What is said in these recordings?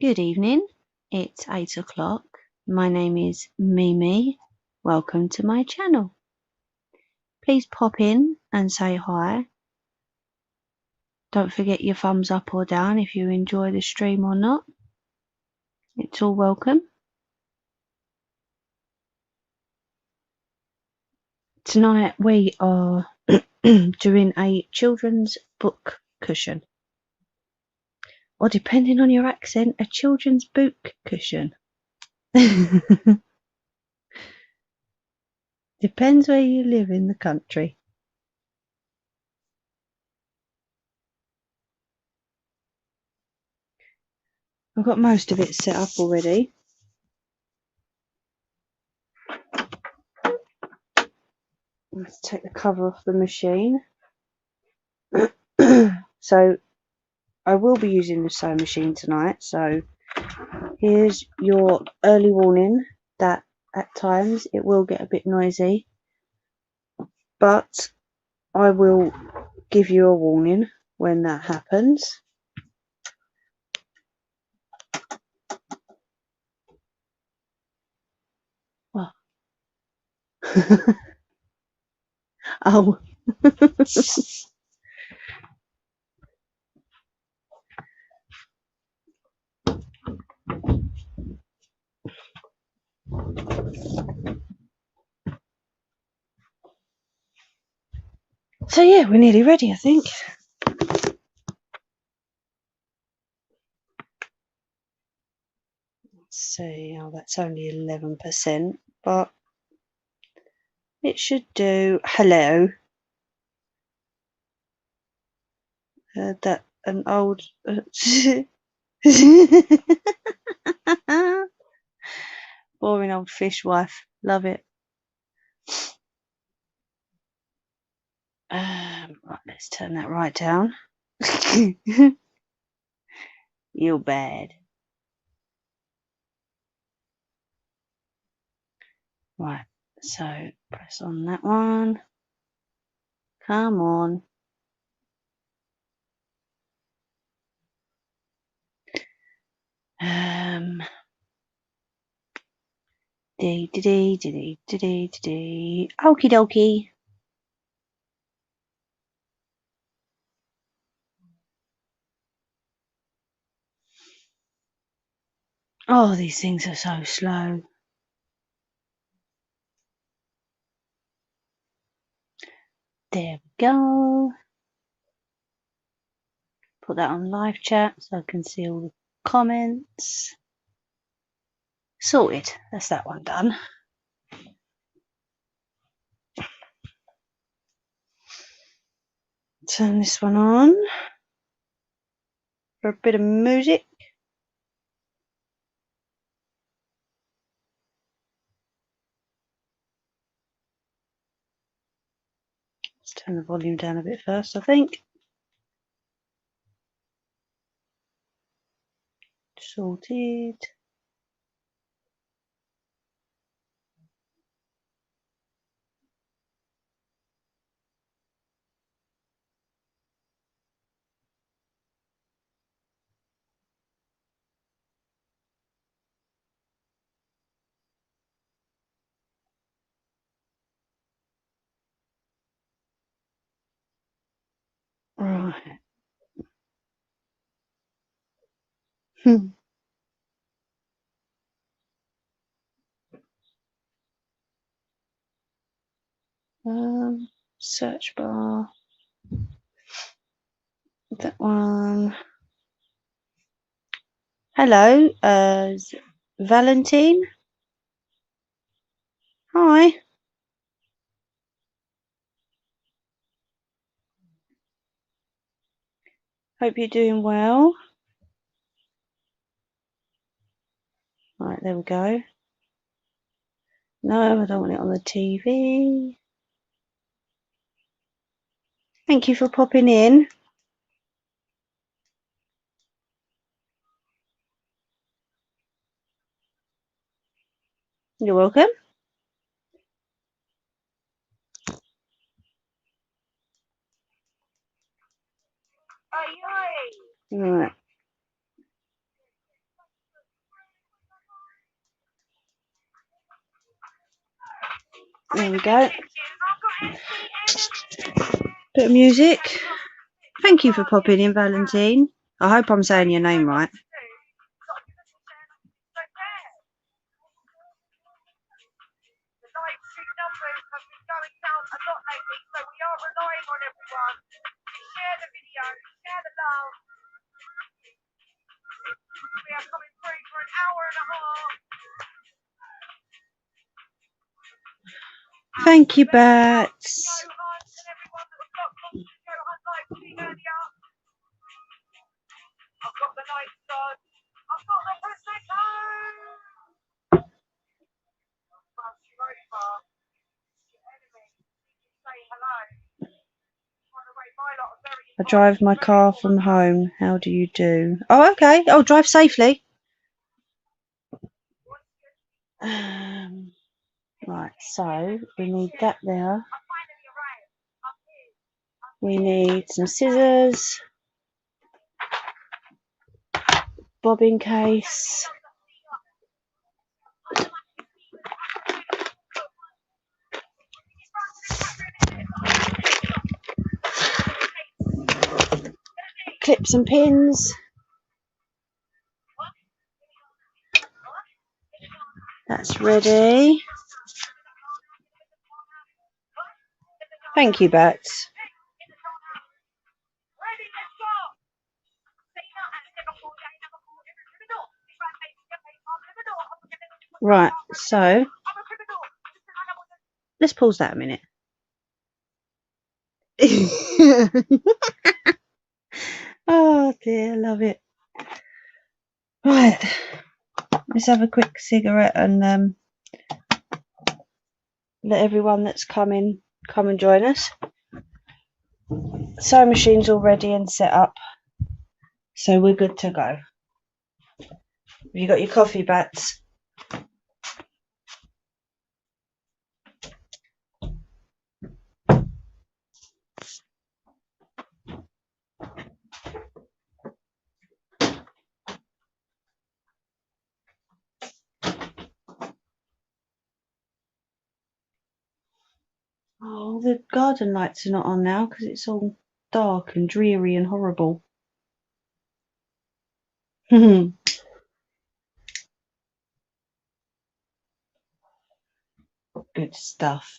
Good evening. It's 8 o'clock. My name is Mimi. Welcome to my channel. Please pop in and say hi. Don't forget your thumbs up or down if you enjoy the stream or not. It's all welcome. Tonight we are doing a children's book cushion. Or depending on your accent, a children's book cushion. Depends where you live in the country. I've got most of it set up already. Let's take the cover off the machine. So I will be using the sewing machine tonight, so here's your early warning that at times it will get a bit noisy, but I will give you a warning when that happens. Oh. Oh. So yeah, we're nearly ready, I think. Let's see, oh, that's only 11%, but it should do. Hello. That an old boring old fishwife. Love it. Right, let's turn that right down. You're bad. Right, so press on that one. Come on. Dee dee dee dee dee dee dee. Okie dokie. Oh, these things are so slow. There we go. Put that on live chat so I can see all the comments. Sorted. That's that one done. Turn this one on for a bit of music. Let's turn the volume down a bit first, I think. Sorted. Right. Search bar. That one. Hello, Valentine. Hi. Hope you're doing well. Right, there we go. No, I don't want it on the TV. Thank you for popping in. You're welcome. Right. There we go. Bit of music. Thank you for popping in, Valentine. I hope I'm saying your name right. Thank you, Bats. I drive my car from home. How do you do? Oh, okay. Oh, drive safely. Right, so we need that there. We need some scissors, bobbin case, clips and pins. That's ready. Thank you, Bats. Right, so let's pause that a minute. Oh dear, I love it. Right, let's have a quick cigarette and let everyone that's coming come and join us. Sewing machine's all ready and set up, so we're good to go. Have you got your coffee, Bats? Oh, the garden lights are not on now because it's all dark and dreary and horrible. Good stuff.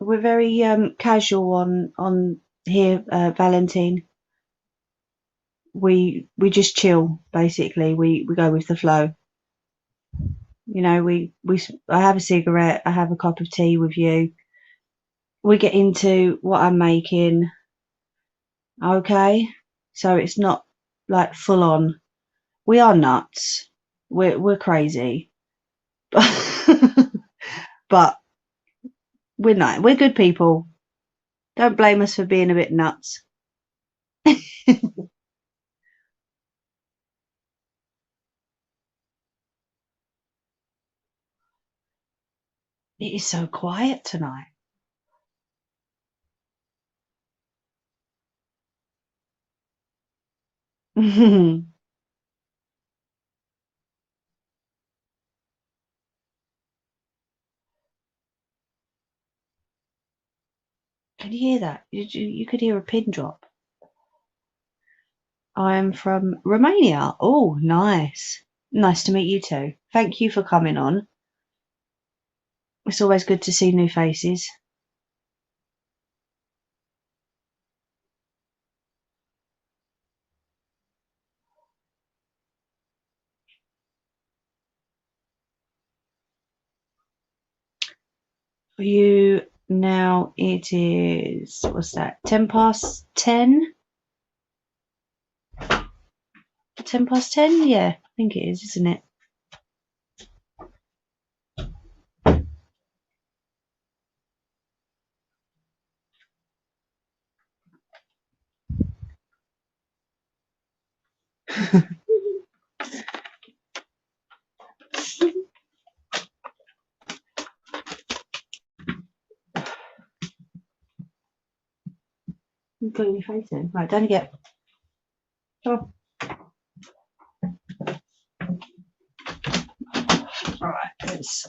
We're very casual on here, Valentine. We just chill basically. We go with the flow. You know, I have a cigarette, I have a cup of tea with you. We get into what I'm making. Okay, so it's not like full on. We are nuts. We're crazy, but we're not. We're good people. Don't blame us for being a bit nuts. It is so quiet tonight. Can you hear that? You could hear a pin drop. I'm from Romania. Oh, nice. Nice to meet you too. Thank you for coming on. It's always good to see new faces. For you now, it is, what's that, 10 past 10? 10 past 10? Yeah, I think it is, isn't it? You've got your face in. Right, don't get. Oh. Alright, let's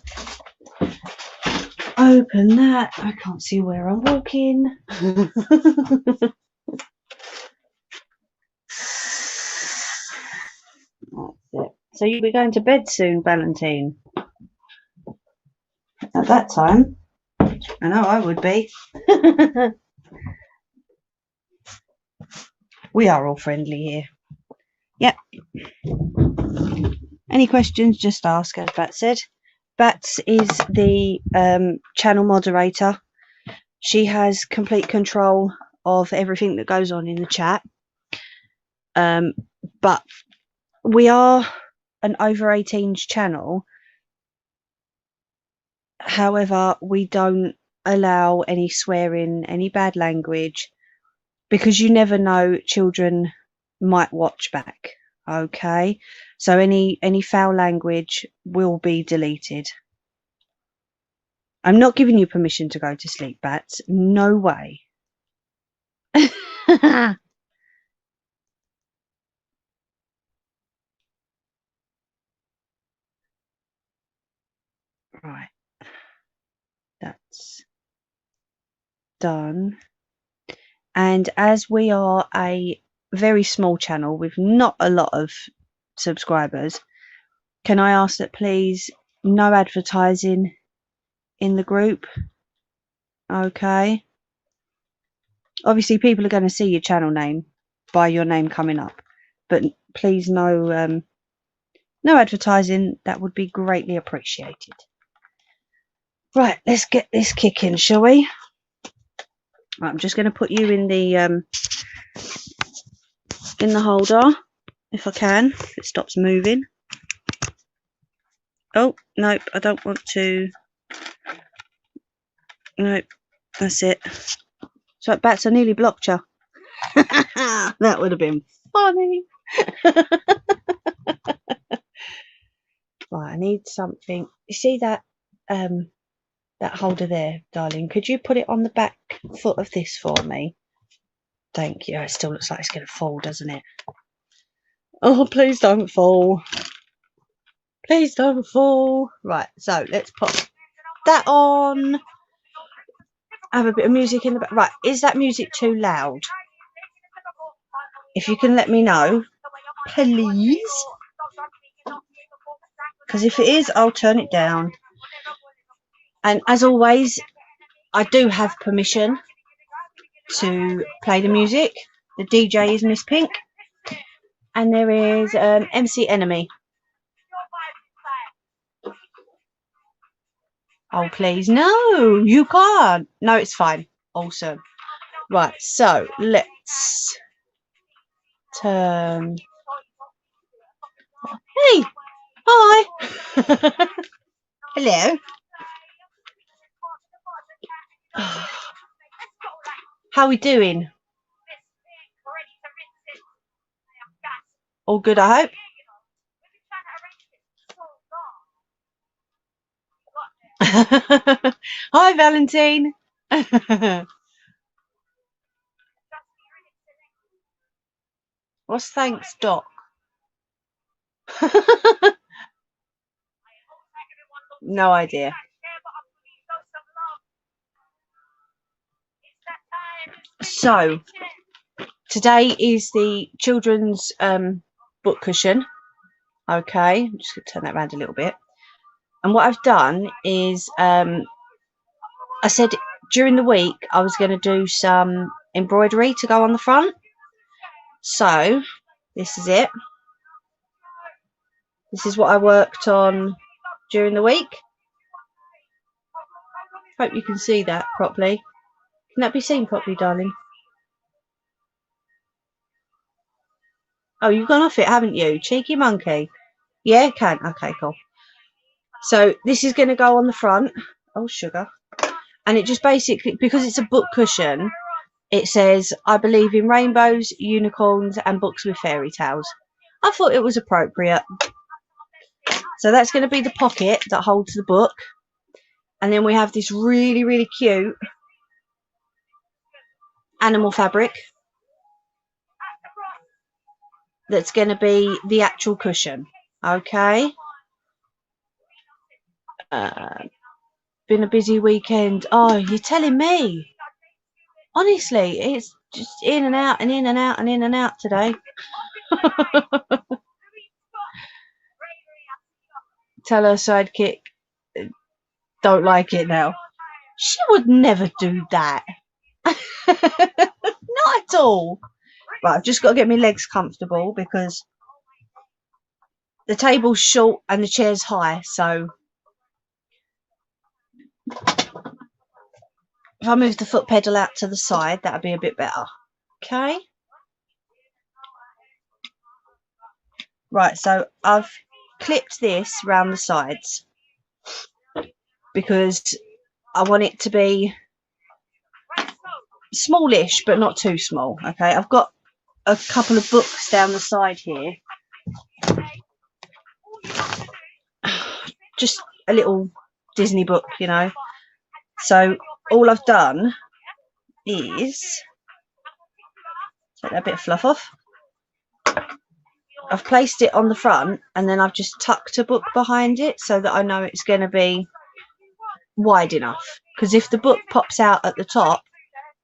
open that. I can't see where I'm walking. That's it. So you'll be going to bed soon, Valentine. At that time, I know I would be. We are all friendly here. Yep. Any questions, just ask, as Bat said. Bats is the channel moderator. She has complete control of everything that goes on in the chat. But we are an over 18s channel. However, we don't allow any swearing, any bad language, because you never know, children might watch back. Okay, so any foul language will be deleted. I'm not giving you permission to go to sleep, Bats. No way. Right, that's done. And as we are a very small channel with not a lot of subscribers, can I ask that please no advertising in the group? Okay. Obviously, people are going to see your channel name by your name coming up, but please no advertising. That would be greatly appreciated. Right, let's get this kicking, shall we? Right, I'm just going to put you in the holder if I can. If it stops moving. Oh, nope, I don't want to. Nope, that's it. So, Bats, I nearly blocked you. That would have been funny. Right, I need something. You see that that holder there, darling? Could you put it on the back foot of this for me? Thank you. It still looks like it's going to fall, doesn't it? Oh, please don't fall. Please don't fall. Right, so let's put that on. Have a bit of music in the back. Right, is that music too loud? If you can let me know, please. Because if it is, I'll turn it down. And as always, I do have permission to play the music. The DJ is Miss Pink. And there is MC Enemy. Oh, please. No, you can't. No, it's fine. Awesome. Right, so let's turn. Hey, hi. Hello. How are we doing? All good, I hope. Hi, Valentine. What's thanks, Doc? No idea. So, today is the children's book cushion. Okay, I'm just going to turn that around a little bit. And what I've done is, I said during the week I was going to do some embroidery to go on the front. So, this is it. This is what I worked on during the week. Hope you can see that properly. Can that be seen properly, darling? Oh, you've gone off it, haven't you? Cheeky monkey. Yeah, it can. Okay, cool. So this is going to go on the front. Oh, sugar. And it just basically, because it's a book cushion, it says, I believe in rainbows, unicorns, and books with fairy tales. I thought it was appropriate. So that's going to be the pocket that holds the book. And then we have this really, really cute animal fabric that's going to be the actual cushion. Okay. Been a busy weekend. Oh, you're telling me. Honestly, it's just in and out and in and out and in and out today. Tell her sidekick don't like it now. She would never do that. Not at all. Right, I've just got to get my legs comfortable because the table's short and the chair's high. So if I move the foot pedal out to the side, that'll be a bit better. Okay. Right, so I've clipped this round the sides because I want it to be smallish, but not too small. Okay, I've got a couple of books down the side here. Just a little Disney book, you know. So all I've done is take that bit of fluff off. I've placed it on the front and then I've just tucked a book behind it so that I know it's going to be wide enough. Because if the book pops out at the top,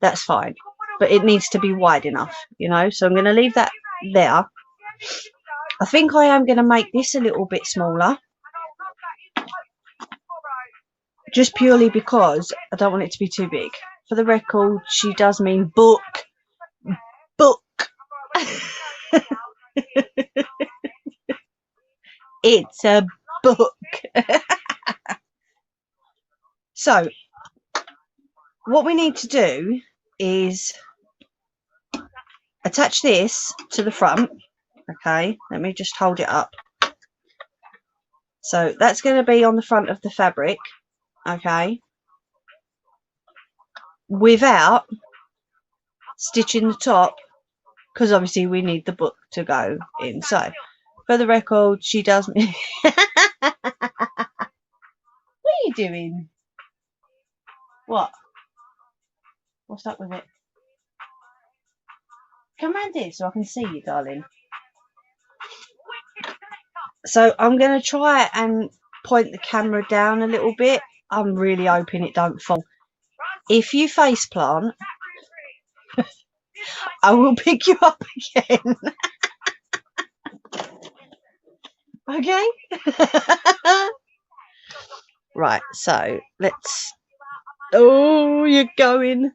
that's fine. But it needs to be wide enough, you know. So I'm going to leave that there. I think I am going to make this a little bit smaller. Just purely because I don't want it to be too big. For the record, she does mean book. Book. It's a book. So, what we need to do is attach this to the front. Okay, let me just hold it up. So, that's going to be on the front of the fabric. Okay. Without stitching the top, because obviously we need the book to go in. So, for the record, she does me. What are you doing? What? What's up with it? Come round here so I can see you, darling. So I'm going to try and point the camera down a little bit. I'm really hoping it don't fall. If you face plant, I will pick you up again. Okay? Right, so let's... Oh, you're going.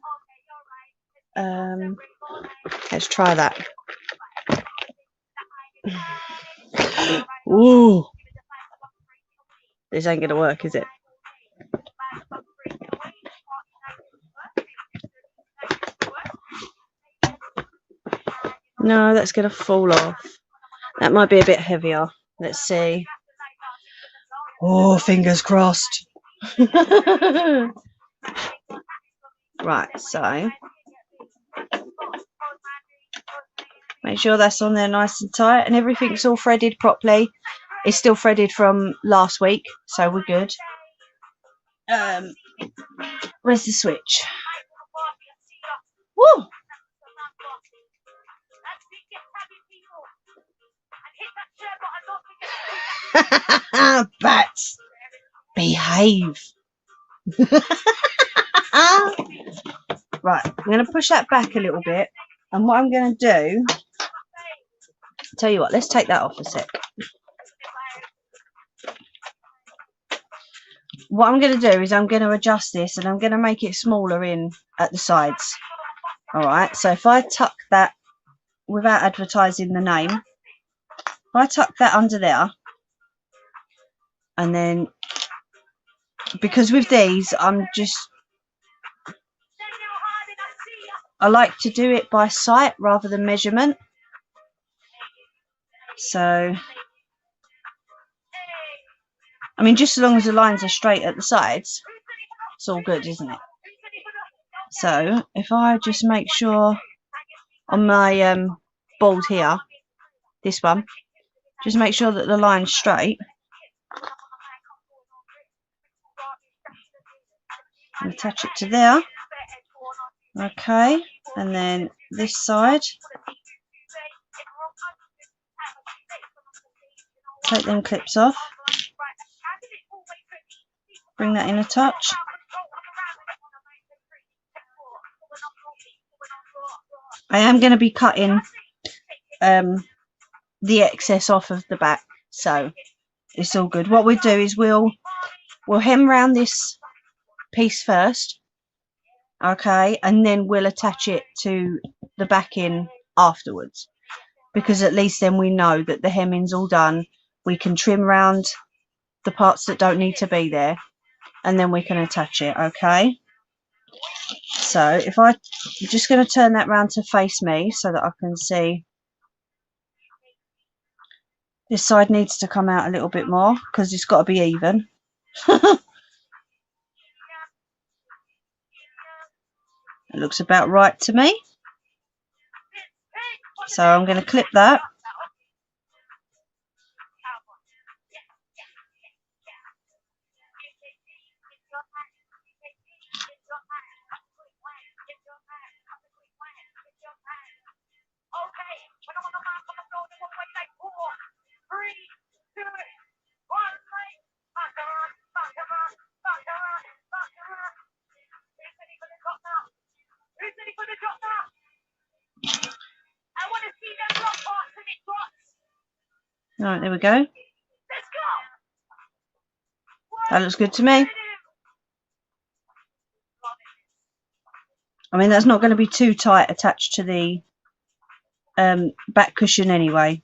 Let's try that. Ooh. This ain't gonna work, is it? No, that's gonna fall off. That might be a bit heavier. Let's see. Oh, fingers crossed. Right, so make sure that's on there nice and tight and everything's all threaded properly. It's still threaded from last week, so we're good. Where's the switch? Woo! Bats, behave. Right, I'm going to push that back a little bit, and what I'm going to do, tell you what, let's take that off a sec. What I'm going to do is I'm going to adjust this and I'm going to make it smaller in at the sides. Alright, so if I tuck that, without advertising the name, if I tuck that under there, and then, because with these, I like to do it by sight rather than measurement. So, I mean, just as long as the lines are straight at the sides, it's all good, isn't it? So, if I just make sure on my board here, this one, just make sure that the line's straight. And attach it to there. Okay, and then this side. Take them clips off. Bring that in a touch. I am going to be cutting the excess off of the back, so it's all good. What we do is we'll hem round this piece first, okay, and then we'll attach it to the backing afterwards, because at least then we know that the hemming's all done. We can trim round the parts that don't need to be there, and then we can attach it. Okay, so if I'm just going to turn that round to face me so that I can see. This side needs to come out a little bit more because it's got to be even. It looks about right to me. So I'm going to clip that. Right, there we go. That looks good to me. I mean, that's not going to be too tight attached to the back cushion anyway.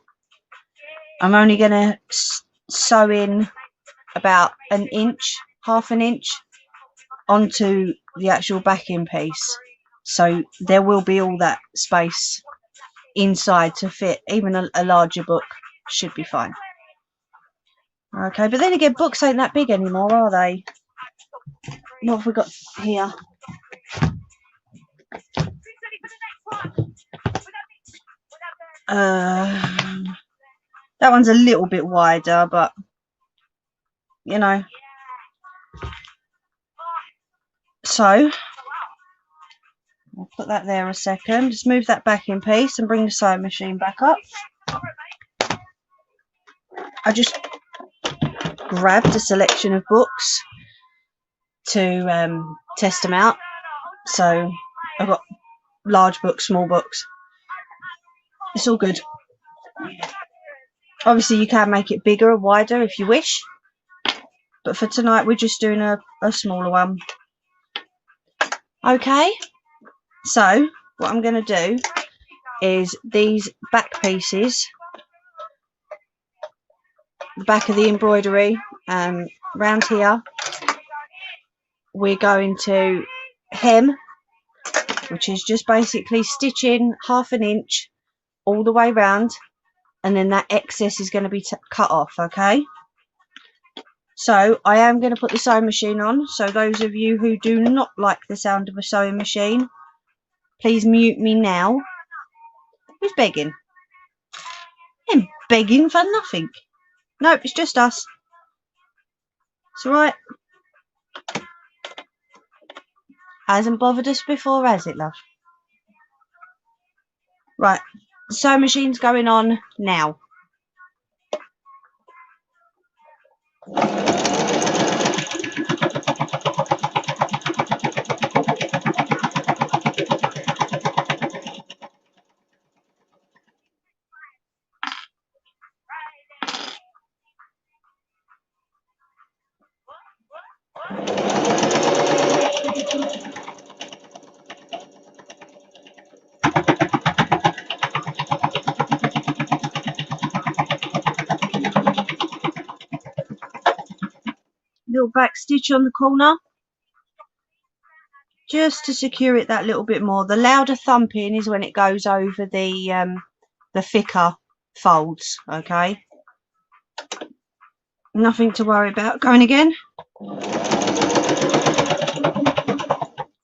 I'm only going to sew in about an inch, half an inch onto the actual backing piece. So there will be all that space inside to fit. Even a larger book should be fine. Okay, but then again, books ain't that big anymore, are they? What have we got here? That one's a little bit wider, but you know. So I'll put that there a second. Just move that back in piece and bring the sewing machine back up. I just grabbed a selection of books to test them out. So I've got large books, small books. It's all good. Obviously you can make it bigger or wider if you wish, but for tonight we're just doing a smaller one. Okay, so what I'm going to do is these back pieces, the back of the embroidery, round here, we're going to hem, which is just basically stitching half an inch all the way round, and then that excess is going to be cut off. Okay, so I am going to put the sewing machine on, so those of you who do not like the sound of a sewing machine, please mute me now. Who's begging? I'm begging for nothing. Nope, it's just us. It's alright. Hasn't bothered us before, has it, love? Right, the sewing machine's going on now. Little back stitch on the corner, just to secure it that little bit more. The louder thumping is when it goes over the thicker folds. Okay, nothing to worry about. Going again.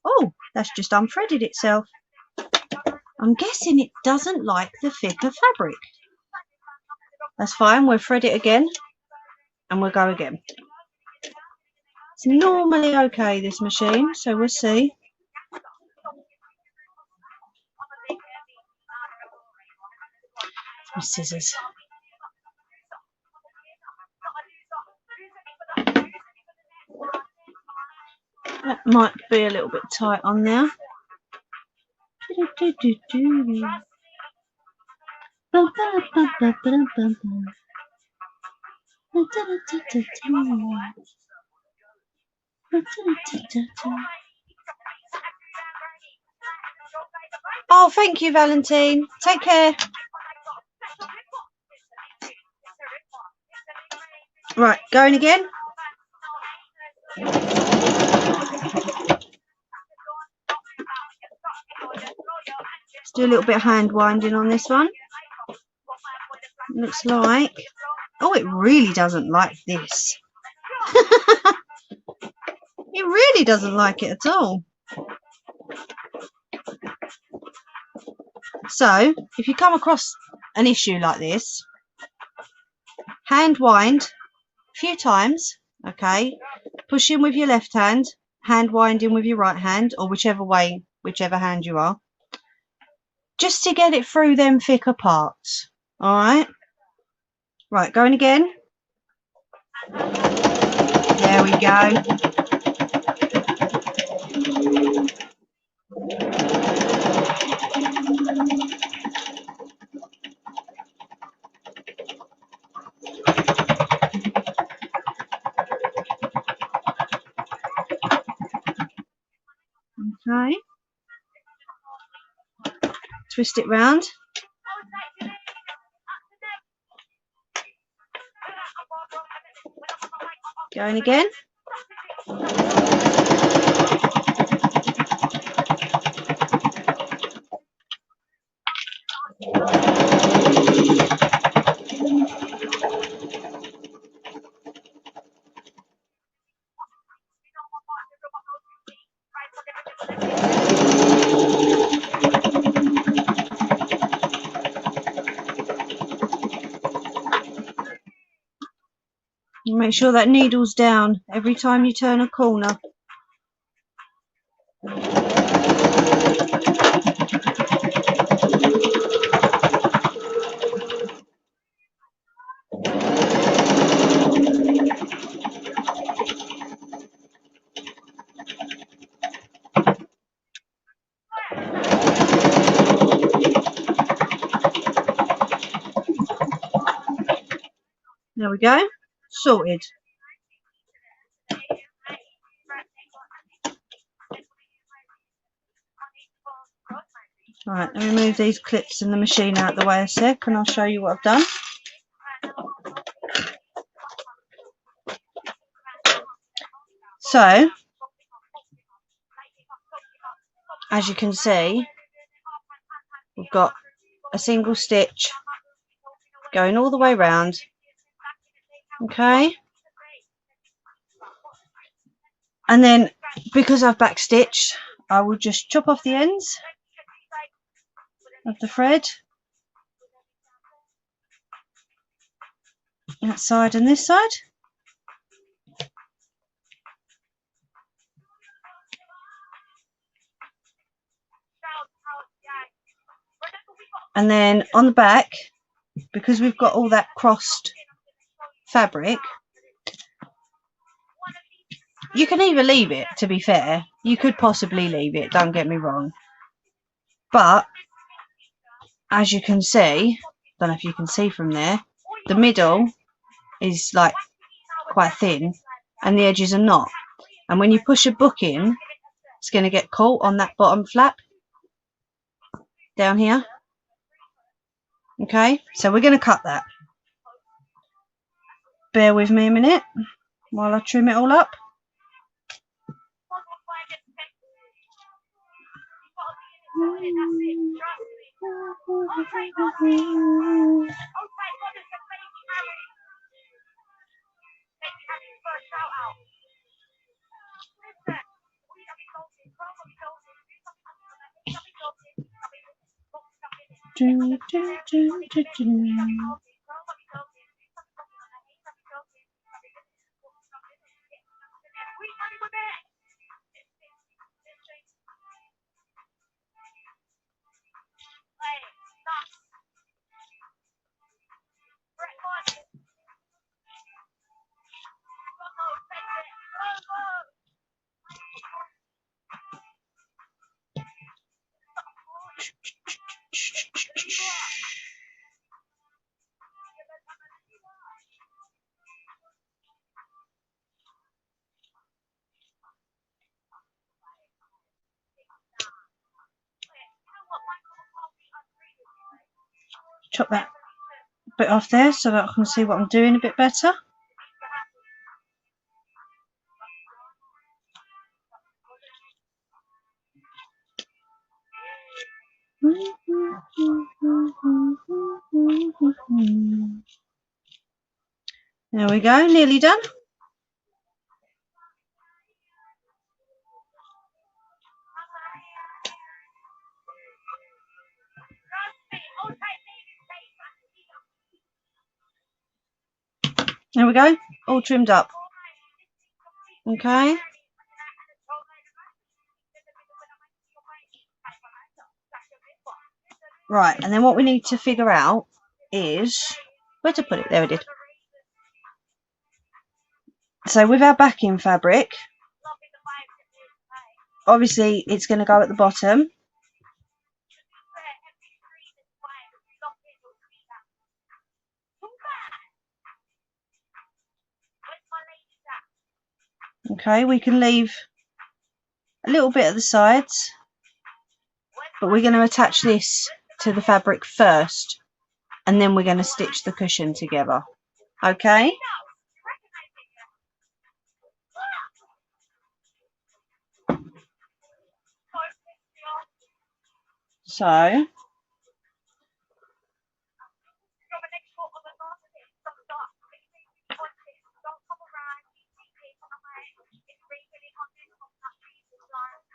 Oh, that's just unthreaded itself. I'm guessing it doesn't like the thicker fabric. That's fine, we'll thread it again and we'll go again. It's normally okay, this machine, so we'll see. My scissors. That might be a little bit tight on there. Oh, thank you, Valentine. Take care. Right, going again. Let's do a little bit of hand winding on this one. Looks like... Oh, it really doesn't like this. It really doesn't like it at all. So, if you come across an issue like this, hand wind a few times, okay? Push in with your left hand, hand wind in with your right hand, or whichever way, whichever hand you are, just to get it through them thicker parts. Alright? Right, going again. There we go. Okay. Twist it round. Going again. Make sure that needle's down every time you turn a corner. There we go. Sorted. Right, let me move these clips in the machine out of the way a sec and I'll show you what I've done. So, as you can see, we've got a single stitch going all the way round. Okay. And then, because I've backstitched, I will just chop off the ends of the thread. That side and this side. And then on the back, because we've got all that crossed fabric, you can either leave it, to be fair. You could possibly leave it, don't get me wrong. But, as you can see, don't know if you can see from there, the middle is like quite thin and the edges are not. And when you push a book in, it's going to get caught on that bottom flap down here. Okay, so we're going to cut that. Bear with me a minute while I trim it all up. chop that bit off there so that I can see what I'm doing a bit better. There we go, nearly done. There we go, all trimmed up. Okay. Right, and then what we need to figure out is where to put it. There it is. So with our backing fabric, obviously it's going to go at the bottom. Okay, we can leave a little bit at the sides, but we're going to attach this to the fabric first, and then we're going to stitch the cushion together. Okay. So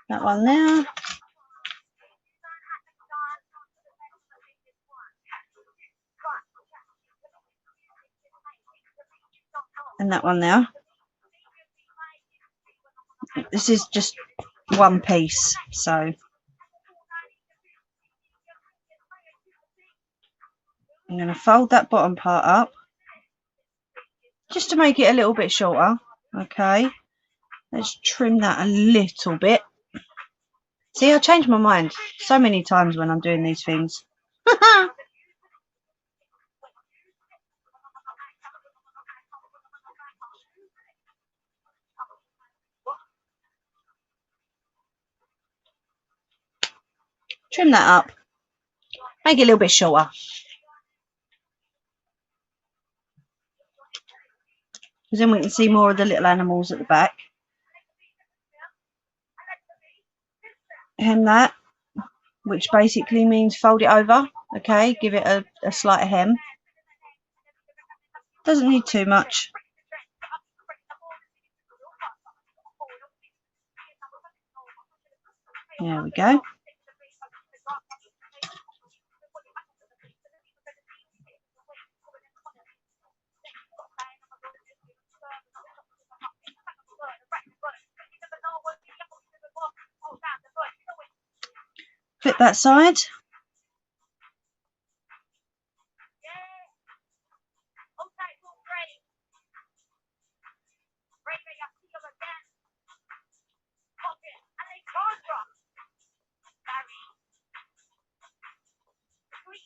that one there. And that one there. This is just one piece, so I'm going to fold that bottom part up just to make it a little bit shorter. Okay, let's trim that a little bit. See, I change my mind so many times when I'm doing these things. Trim that up, make it a little bit shorter, because then we can see more of the little animals at the back. Hem that, which basically means fold it over. Okay, give it a slight hem. Doesn't need too much. There we go. Flip that side.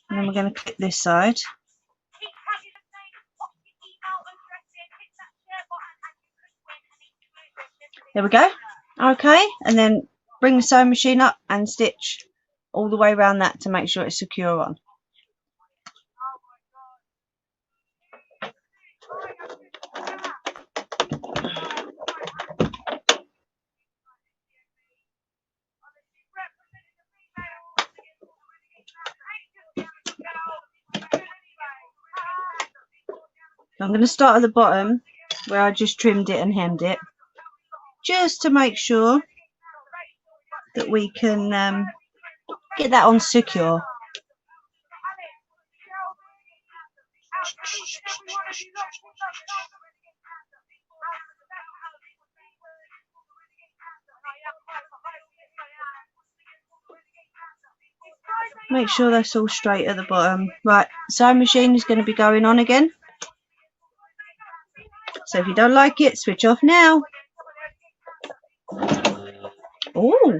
And then we're going to clip this side. There we go. Okay, and then bring the sewing machine up and stitch all the way around that to make sure it's secure on. I'm going to start at the bottom where I just trimmed it and hemmed it, just to make sure that we can get that on secure. Make sure that's all straight at the bottom. Right, sewing machine is going to be going on again. So if you don't like it, switch off now. Oh,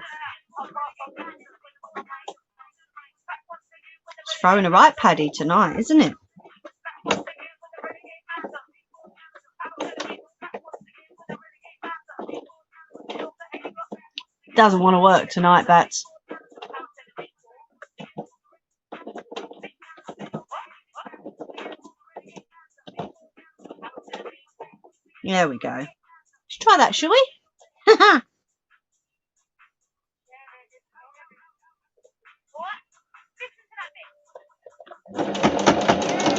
it's throwing a right paddy tonight, isn't it? Doesn't want to work tonight, Bats. There we go. Let's try that, shall we?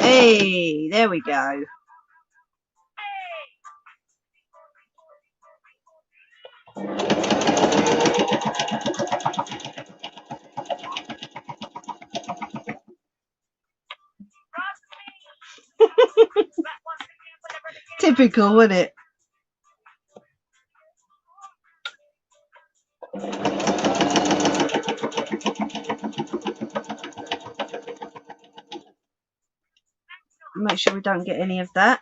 Hey, there we go. Typical, wasn't it? Make sure we don't get any of that.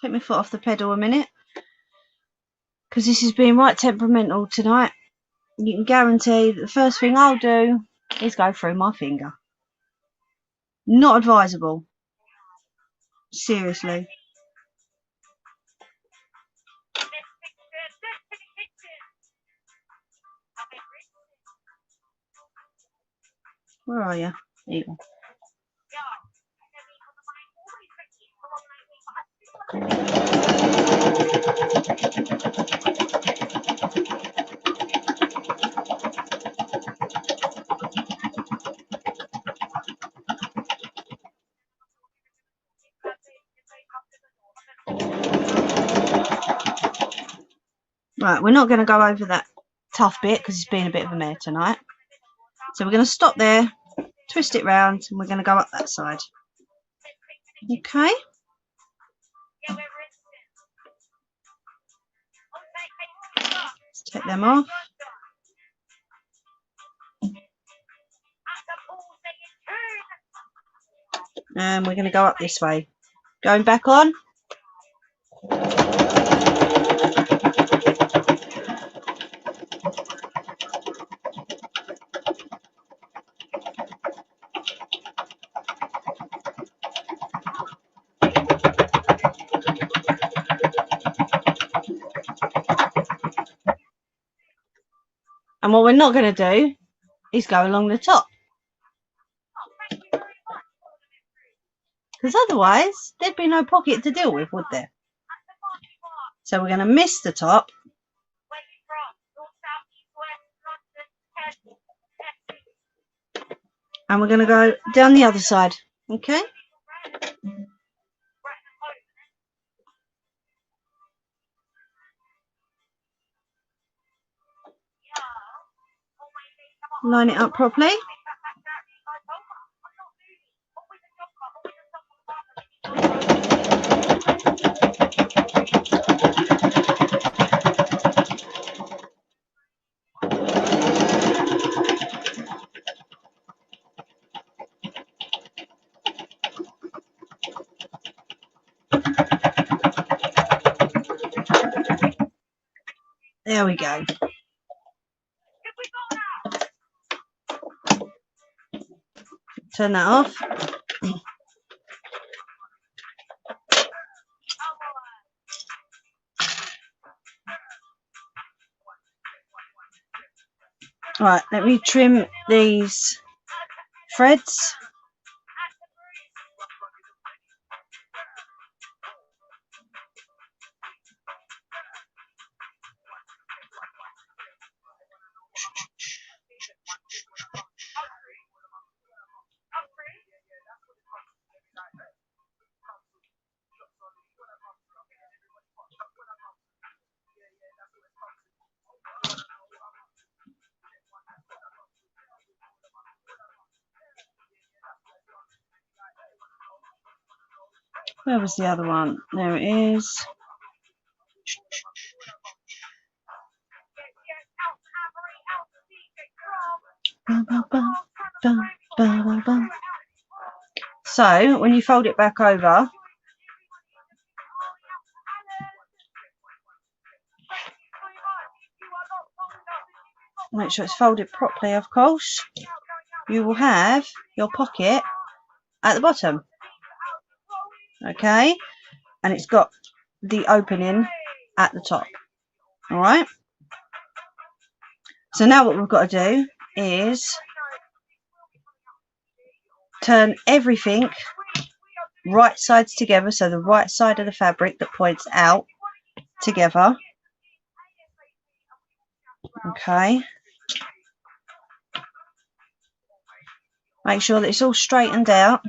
Take my foot off the pedal a minute, because this has been right temperamental tonight. You can guarantee that the first thing I'll do is go through my finger. Not advisable. Seriously. Where are you? Here you go. Right, we're not going to go over that tough bit because it's been a bit of a mare tonight. So we're going to stop there, twist it round, and we're going to go up that side. Okay. Let's take them off. And we're going to go up this way. Going back on. And what we're not going to do is go along the top. Because otherwise, there'd be no pocket to deal with, would there? So we're going to miss the top. And we're going to go down the other side. Okay? Line it up properly. There we go. Turn that off. Right, let me trim these threads. Where was the other one? There it is. So when you fold it back over, make sure it's folded properly, of course, you will have your pocket at the bottom. Okay, and it's got the opening at the top. All right, so now what we've got to do is turn everything right sides together, so the right side of the fabric that points out together. Okay. Make sure that it's all straightened out.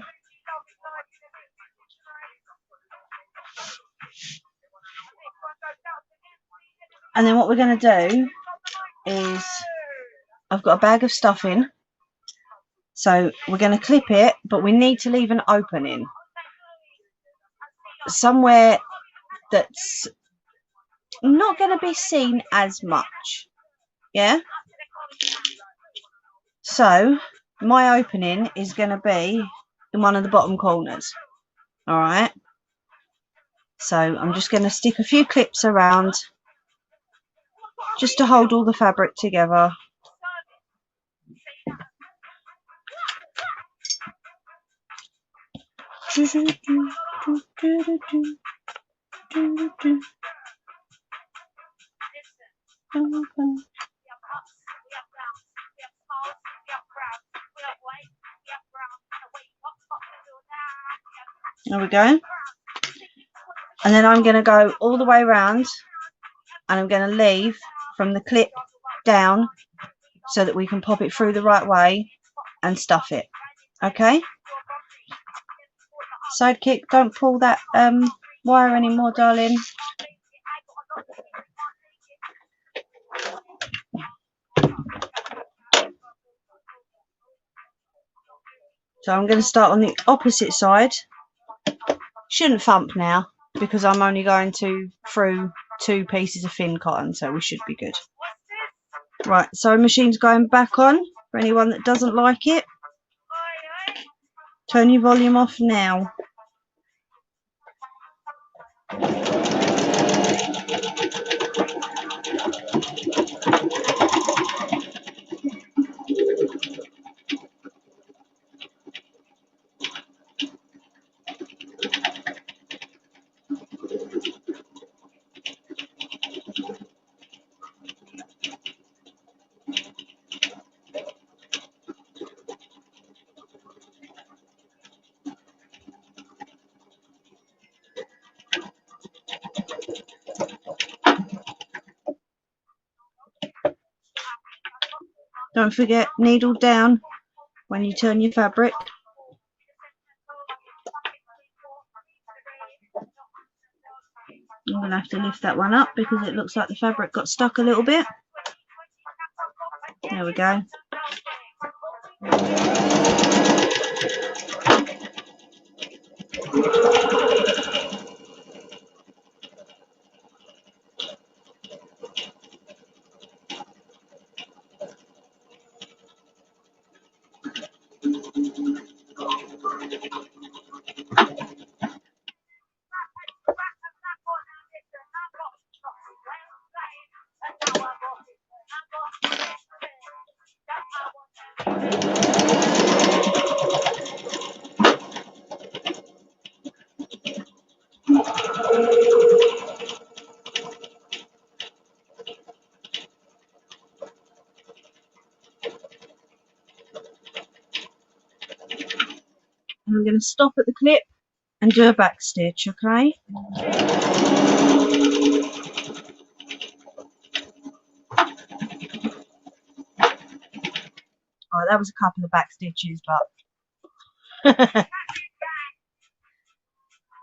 And then what we're going to do is, I've got a bag of stuffing, so we're going to clip it, but we need to leave an opening somewhere that's not going to be seen as much. Yeah, so my opening is going to be in one of the bottom corners. All right, so I'm just going to stick a few clips around just to hold all the fabric together. There we go. And then I'm going to go all the way around, and I'm going to leave from the clip down so that we can pop it through the right way and stuff it. Okay? Sidekick, don't pull that wire anymore, darling. So I'm going to start on the opposite side. Shouldn't thump now because I'm only going through 2 pieces of thin cotton, so we should be good. Right, sewing machine's going back on for anyone that doesn't like it. Turn your volume off now. Don't forget, needle down when you turn your fabric. I'm going to have to lift that one up because it looks like the fabric got stuck a little bit. There we go. And I'm going to stop at the clip and do a back stitch, okay? Oh, that was a couple of back stitches, but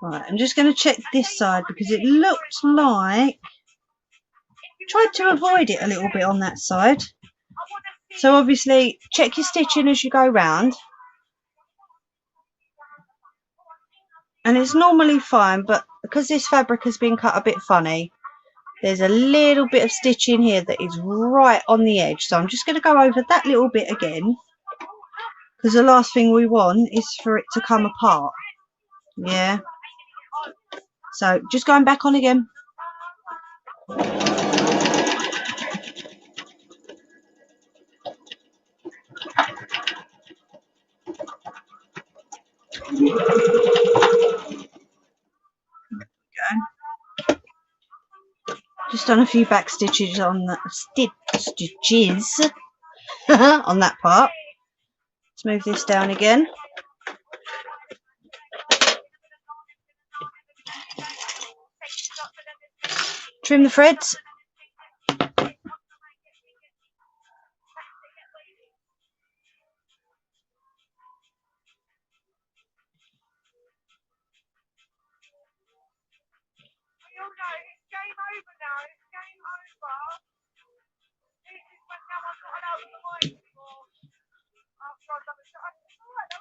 right, I'm just going to check this side because it looked like I tried to avoid it a little bit on that side. So obviously check your stitching as you go round. And it's normally fine, but because this fabric has been cut a bit funny, there's a little bit of stitching here that is right on the edge. So I'm just going to go over that little bit again, because the last thing we want is for it to come apart. Yeah. So just going back on again. Just done a few back stitches on the stitches on that part. Let's move this down again. Trim the threads.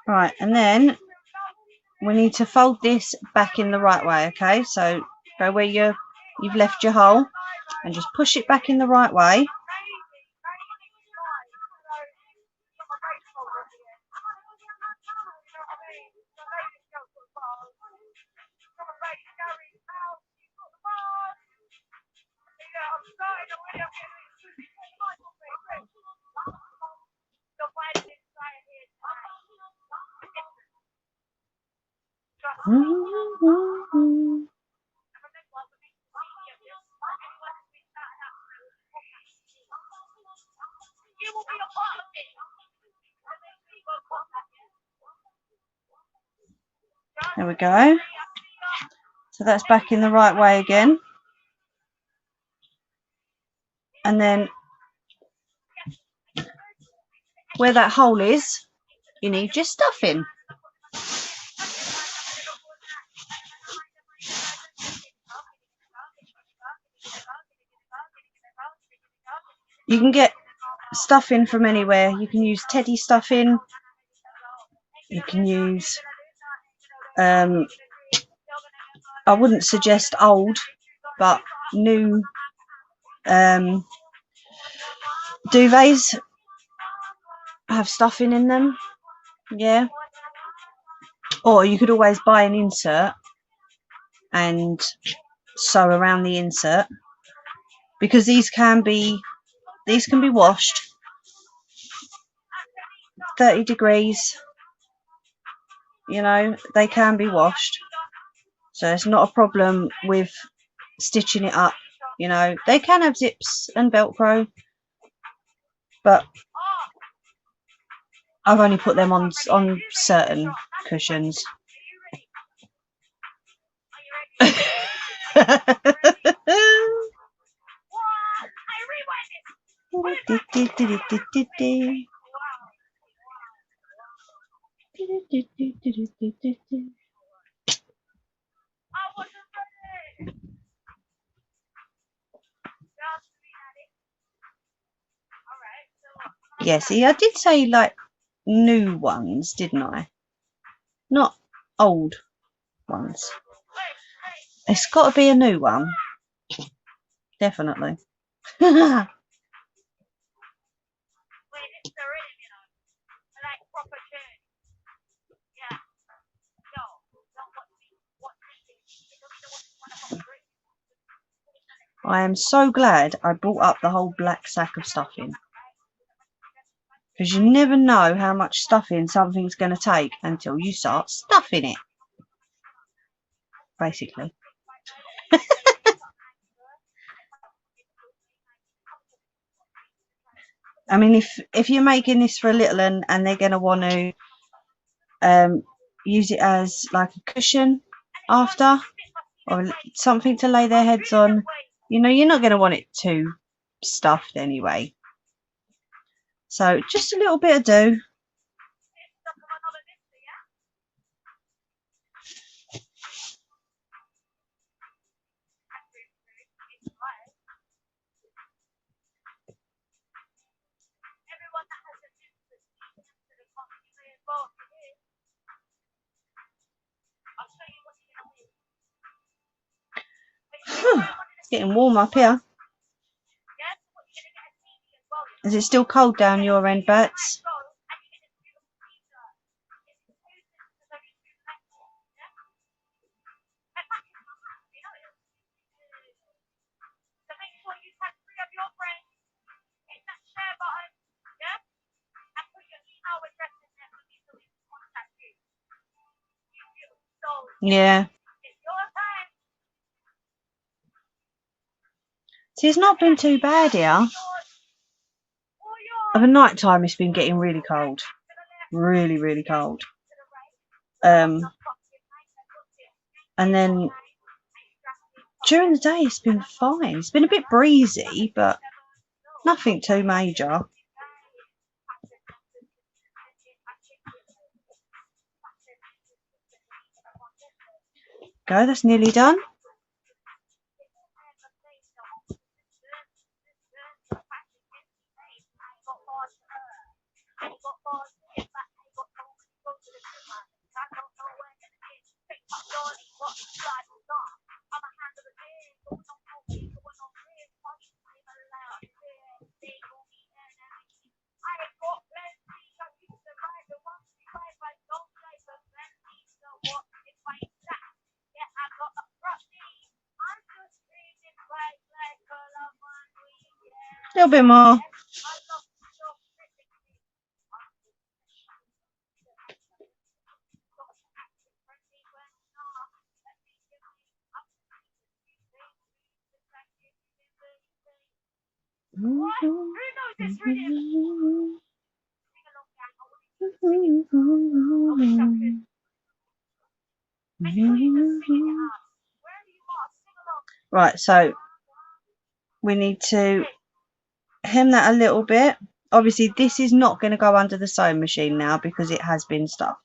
Right, and then we need to fold this back in the right way, okay? So go where you've left your hole and just push it back in the right way. There we go. So that's back in the right way again. And then where that hole is, you need your stuffing. You can get stuffing from anywhere. You can use Teddy stuffing. You can use, I wouldn't suggest old, but new duvets have stuffing in them. Yeah. Or you could always buy an insert and sew around the insert, because these can be washed 30 degrees, you know, they can be washed, so it's not a problem with stitching it up. You know, they can have zips and Velcro, but I've only put them on certain cushions. Yeah, see, I did say like new ones, didn't I? Not old ones. It's got to be a new one. Definitely. I am so glad I brought up the whole black sack of stuffing, because you never know how much stuffing something's going to take until you start stuffing it, basically. I mean, if you're making this for a little one and they're going to want to use it as like a cushion after, or something to lay their heads on, you know, you're not going to want it too stuffed anyway. So just a little bit of do. It's getting warm up here. Is it still cold down your end, Bats? Yeah. See, it's not been too bad here. Of a night time, it's been getting really cold. Really, really cold. And then during the day it's been fine. It's been a bit breezy, but nothing too major. Go, that's nearly done. A little bit more. Right, so we need to hem that a little bit. Obviously, this is not going to go under the sewing machine now because it has been stuffed.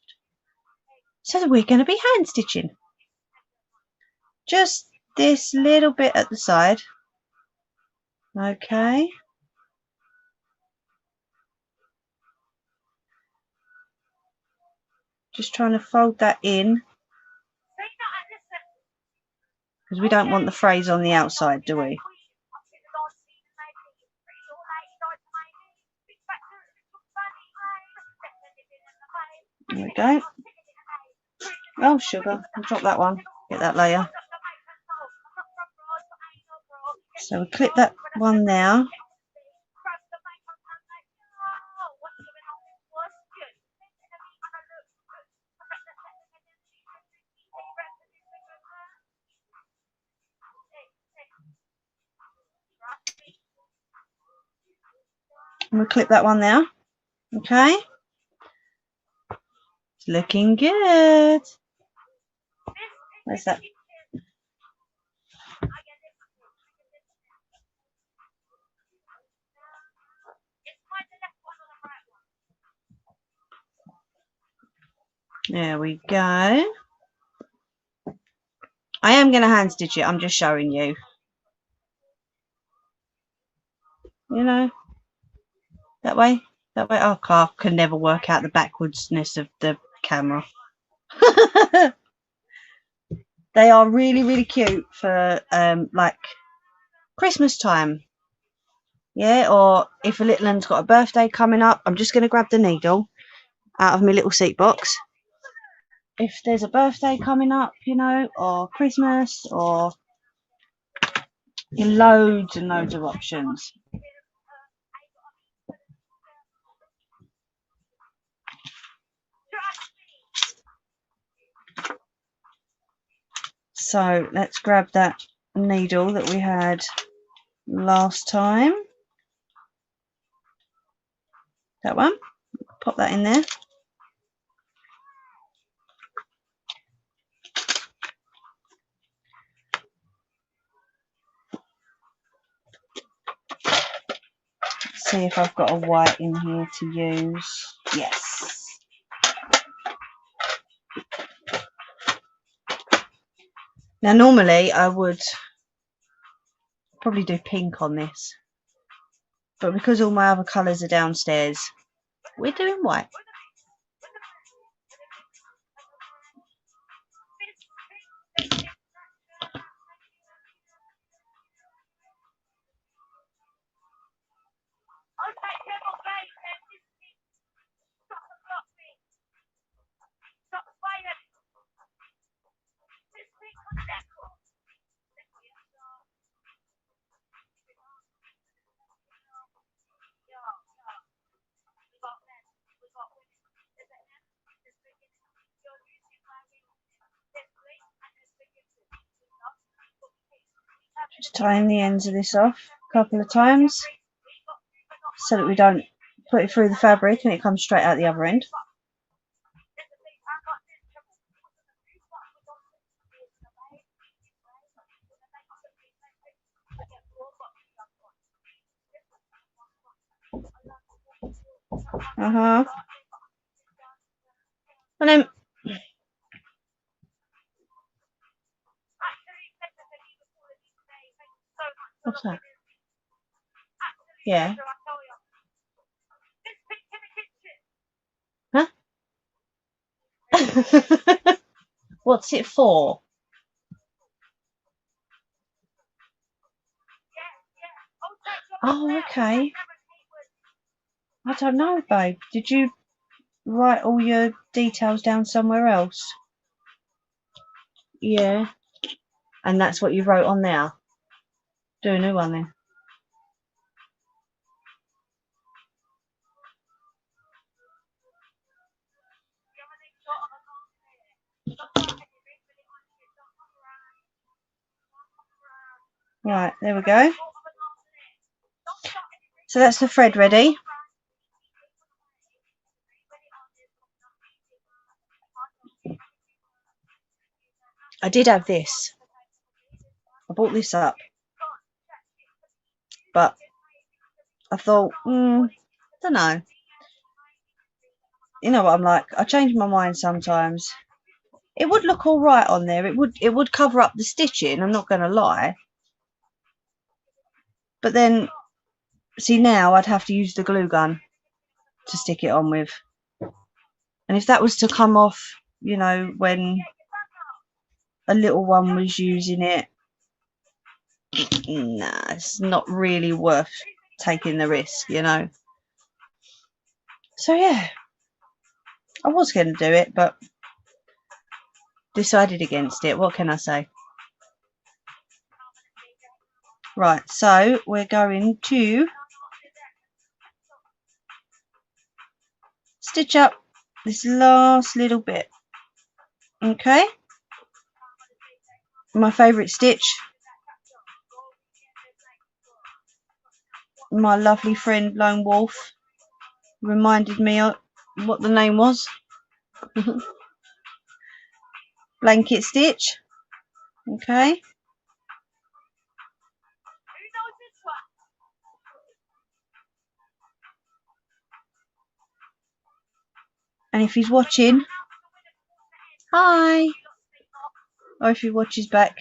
So we're going to be hand stitching. Just this little bit at the side. Okay. Just trying to fold that in. Because we don't want the phrase on the outside, do we? There we go. Oh, sugar. I'll drop that one. Get that layer. So we clip that one there. And we'll clip that one there. Okay. It's looking good. Where's that? There we go. I am going to hand stitch it. I'm just showing you. You know, that way. That way. Oh, I can never work out the backwardsness of the camera. They are really, really cute for like Christmas time. Yeah, or if a little one's got a birthday coming up, I'm just going to grab the needle out of my little seat box. If there's a birthday coming up, you know, or Christmas, or loads and loads of options. So let's grab that needle that we had last time. That one. Pop that in there. See if I've got a white in here to use. Yes. Now normally I would probably do pink on this, but because all my other colours are downstairs, we're doing white. Just tying the ends of this off a couple of times so that we don't put it through the fabric and it comes straight out the other end. And then what's that? Yeah. Huh? What's it for? Oh, okay. I don't know, babe. Did you write all your details down somewhere else? Yeah. And that's what you wrote on there? Do a new one then. Right, there we go. So that's the thread ready. I did have this. I bought this up. But I thought, don't know. You know what I'm like. I change my mind sometimes. It would look all right on there. It would cover up the stitching, I'm not going to lie. But then, see, now I'd have to use the glue gun to stick it on with. And if that was to come off, you know, when a little one was using it, nah, it's not really worth taking the risk, you know. So yeah, I was going to do it, but decided against it. What can I say? Right, so we're going to stitch up this last little bit. Okay, my favourite stitch. My lovely friend Lone Wolf reminded me of what the name was. Blanket stitch. Okay. And if he's watching, hi. Or if he watches back.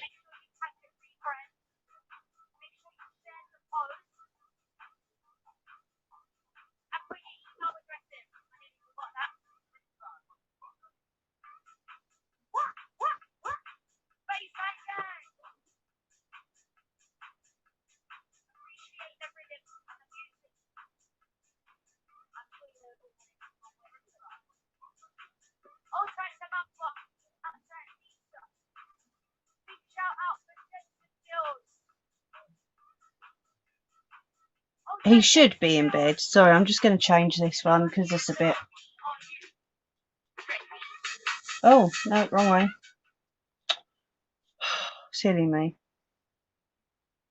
He should be in bed. Sorry, I'm just going to change this one because it's a bit... Oh, no, wrong way. Silly me.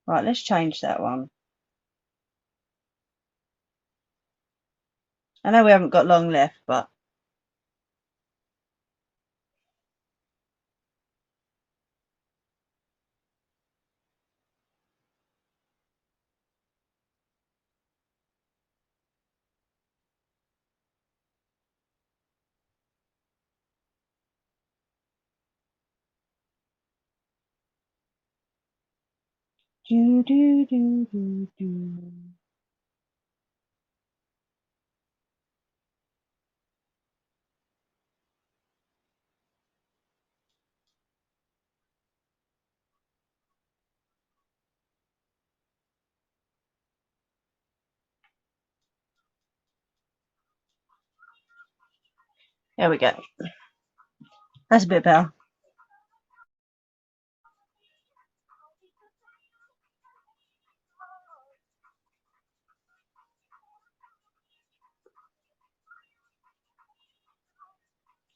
Right, let's change that one. I know we haven't got long left, but... Do, do, do, do, do. There we go. That's a bit better.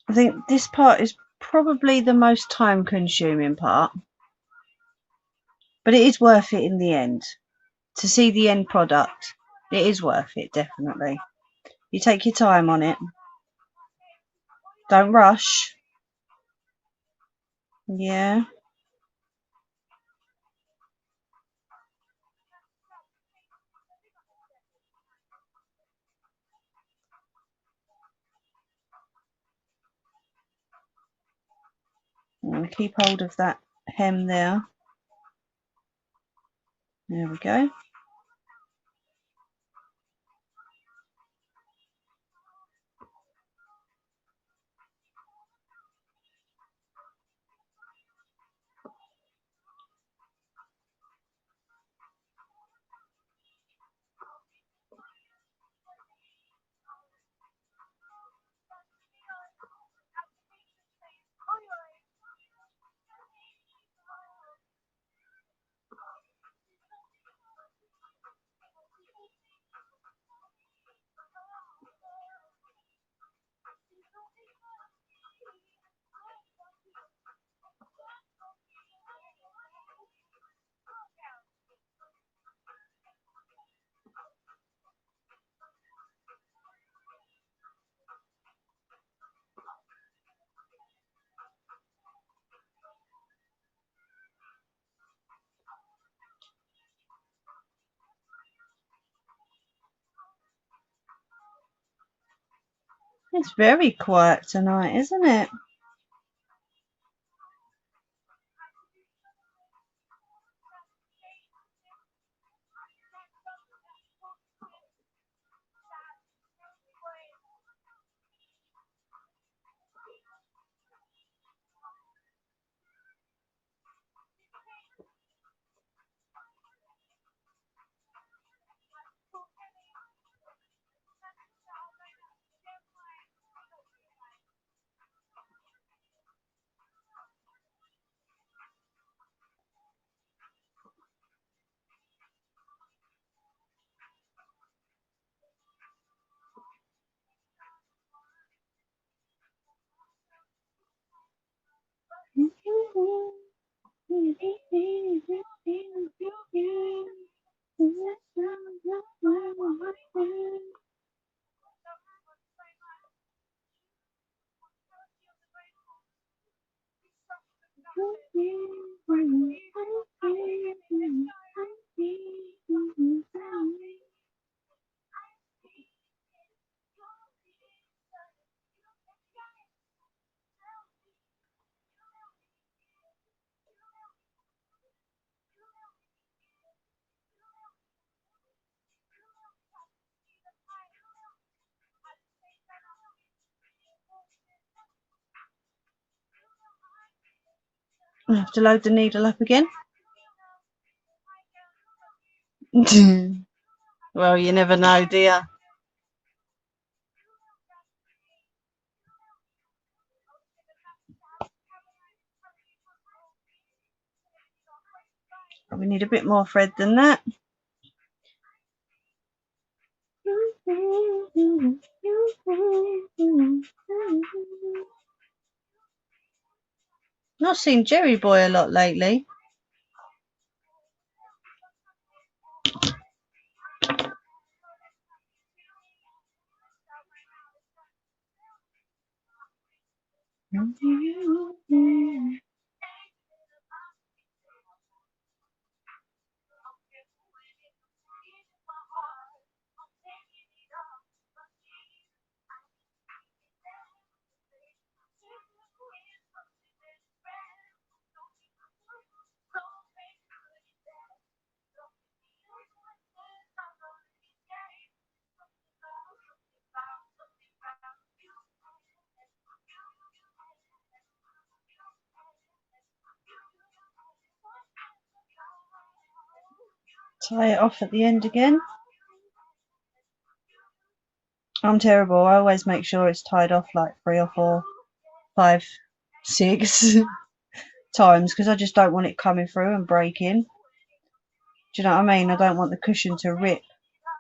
I think this part is probably the most time consuming part, but it is worth it in the end. To see the end product, it is worth it, definitely. You take your time on it. Don't rush. Yeah. keep hold of that hem there. There we go. It's very quiet tonight, isn't it? I have to load the needle up again. Well, you never know, do you? We need a bit more thread than that. Not seen Jerry Boy a lot lately. Tie it off at the end again. I'm terrible. I always make sure it's tied off like 3 or 4, 5, 6 times because I just don't want it coming through and breaking. Do you know what I mean? I don't want the cushion to rip.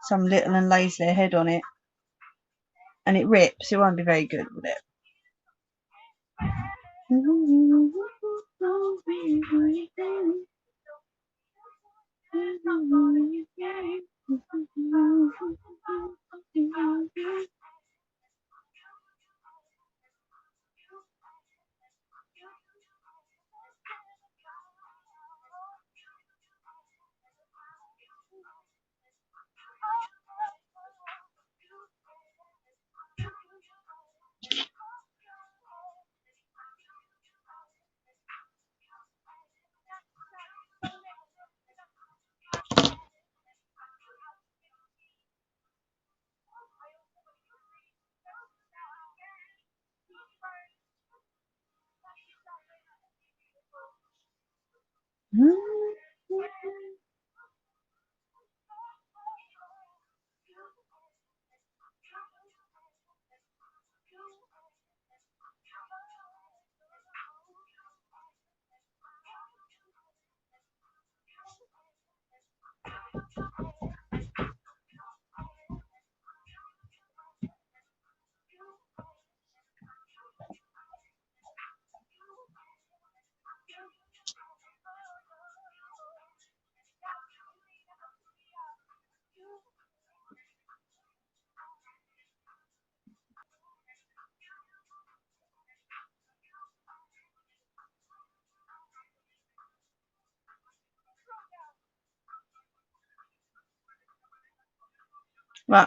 Some little one lays their head on it and it rips. It won't be very good, will it? Right,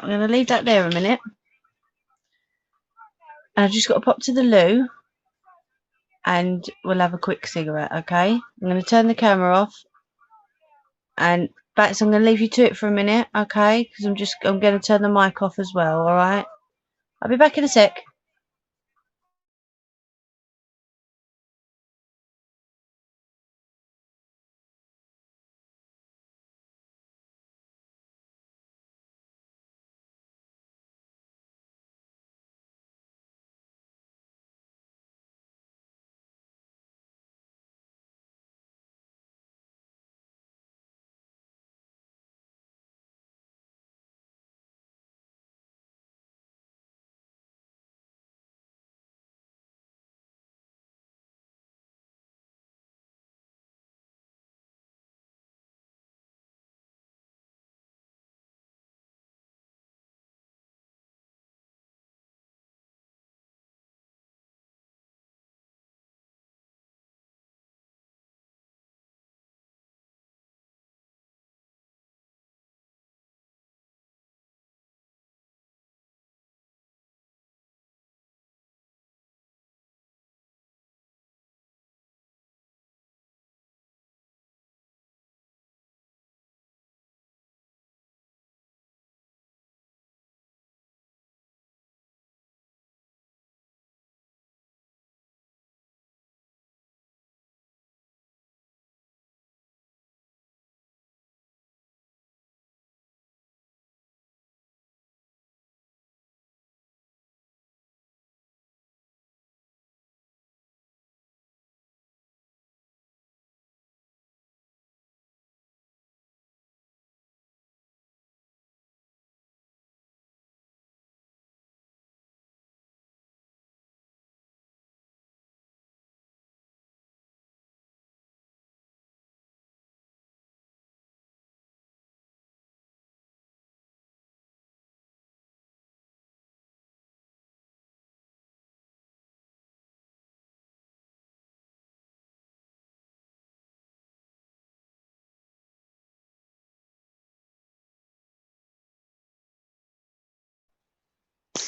I'm going to leave that there a minute. I've just got to pop to the loo and we'll have a quick cigarette, okay? I'm going to turn the camera off and Bats, I'm going to leave you to it for a minute, okay? Because I'm going to turn the mic off as well, alright? I'll be back in a sec.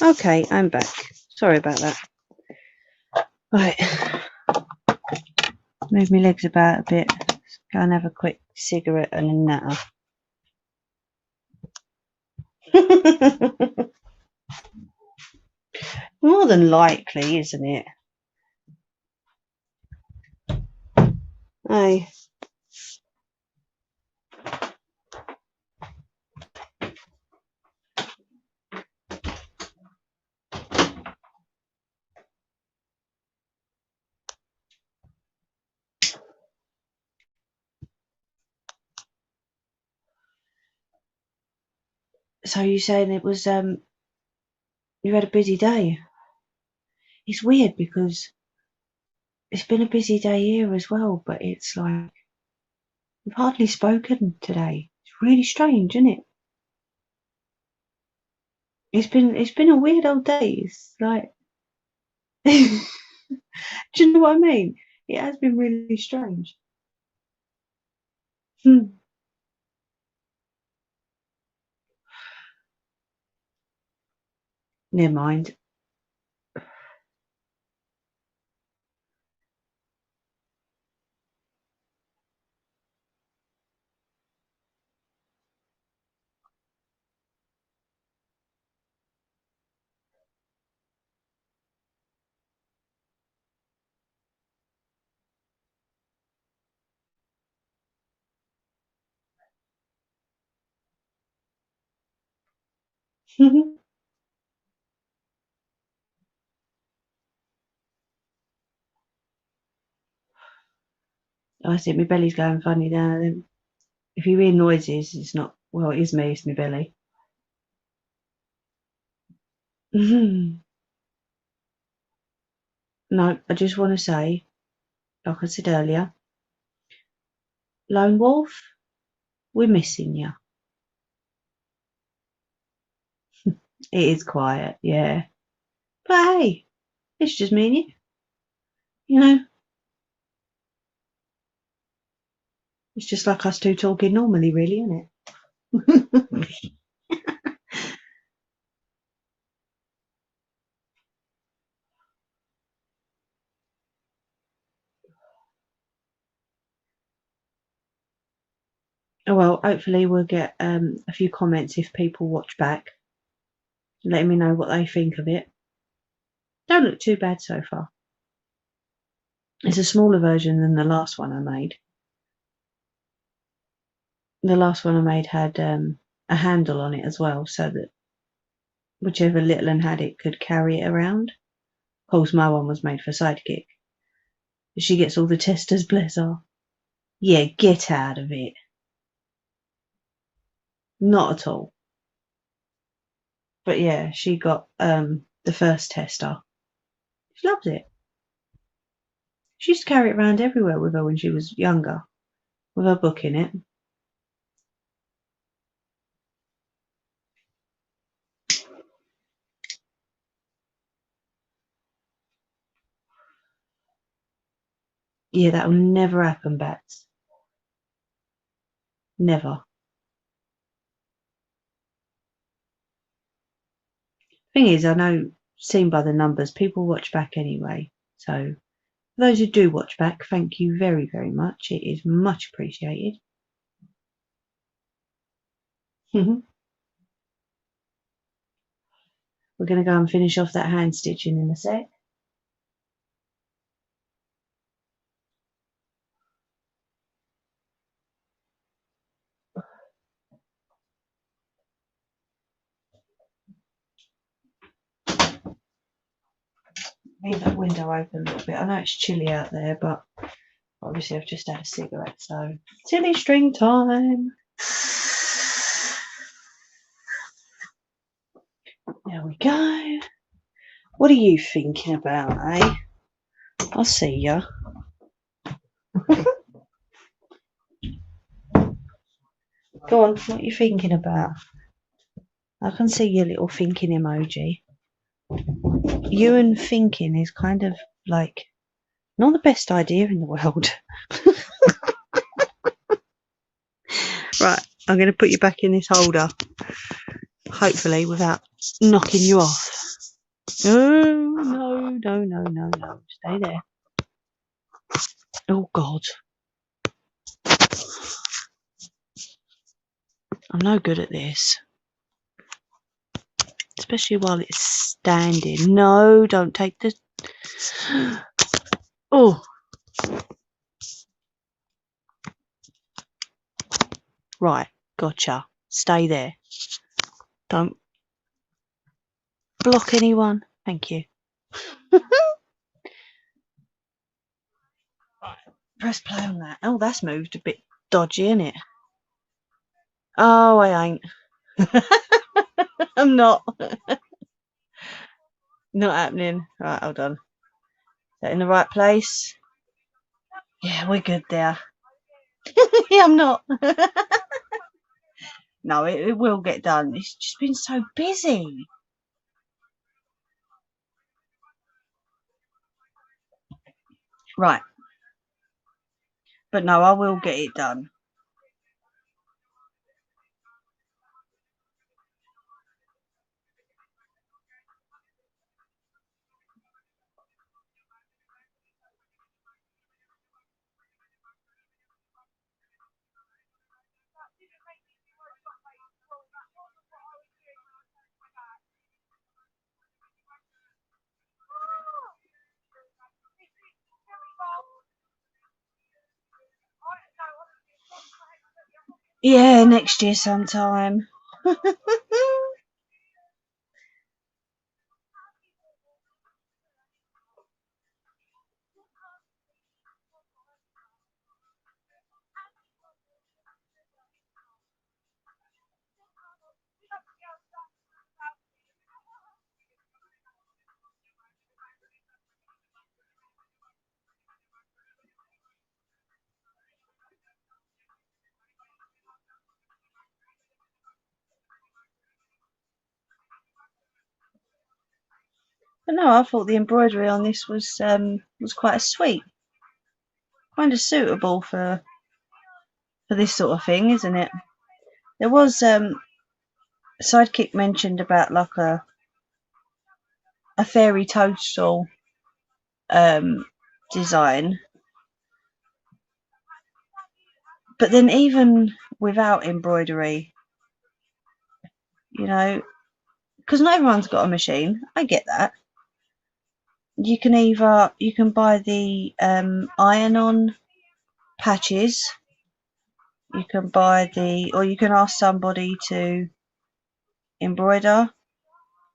Okay, I'm back. Sorry about that. Right. Move my legs about a bit. Go and have a quick cigarette and a natter. More than likely, isn't it? Hey. So you're saying it was you had a busy day? It's weird because it's been a busy day here as well, but it's like we've hardly spoken today. It's really strange, isn't it? It's been a weird old day. It's like do you know what I mean? It has been really strange. Never mind. I think my belly's going funny now. If you hear noises, it's not, well, it is me, it's my belly. No, I just want to say, like I said earlier, Lone Wolf, we're missing you. It is quiet, yeah. But hey, it's just me and you. You know, it's just like us two talking normally, really, isn't it? Well, hopefully we'll get a few comments if people watch back, letting me know what they think of it. Don't look too bad so far. It's a smaller version than the last one I made. The last one I made had a handle on it as well, so that whichever little one had it could carry it around. Of course, my one was made for Sidekick. She gets all the testers, bless her. Yeah, get out of it. Not at all. But yeah, she got the first tester. She loves it. She used to carry it around everywhere with her when she was younger, with her book in it. Yeah, that will never happen, Bats. Never. Thing is, I know, seen by the numbers, people watch back anyway. So, for those who do watch back, thank you very, very much. It is much appreciated. We're going to go and finish off that hand stitching in a sec. Leave that window open a little bit. I know it's chilly out there, but obviously I've just had a cigarette, so silly string time. There we go. What are you thinking about, eh? I'll see ya. Go on, what are you thinking about? I can see your little thinking emoji. You and thinking is kind of like not the best idea in the world. Right, I'm going to put you back in this holder. Hopefully without knocking you off. Oh, no. Stay there. Oh, God. I'm no good at this. Especially while it's standing. No, don't take the... Oh. Right, gotcha. Stay there. Don't block anyone. Thank you. Right, press play on that. Oh, that's moved a bit dodgy, isn't it? Oh, I ain't. I'm not. Not happening. Right, hold on. Is that in the right place? Yeah, we're good there. Yeah, I'm not. No, it will get done. It's just been so busy. Right. But no, I will get it done. Yeah, next year sometime. But no, I thought the embroidery on this was quite sweet, kind of suitable for this sort of thing, isn't it? There was Sidekick mentioned about like a fairy toadstool design, but then even without embroidery, you know, because not everyone's got a machine. I get that. You can buy the iron-on patches. You can buy or you can ask somebody to embroider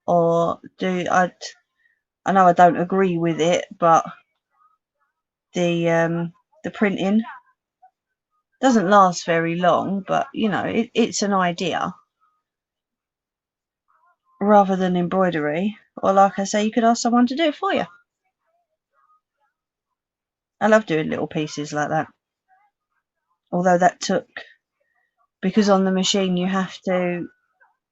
or do. I know I don't agree with it, but the printing doesn't last very long. But you know, it's an idea rather than embroidery. Or like I say, you could ask someone to do it for you. I love doing little pieces like that. Although that took, because on the machine you have to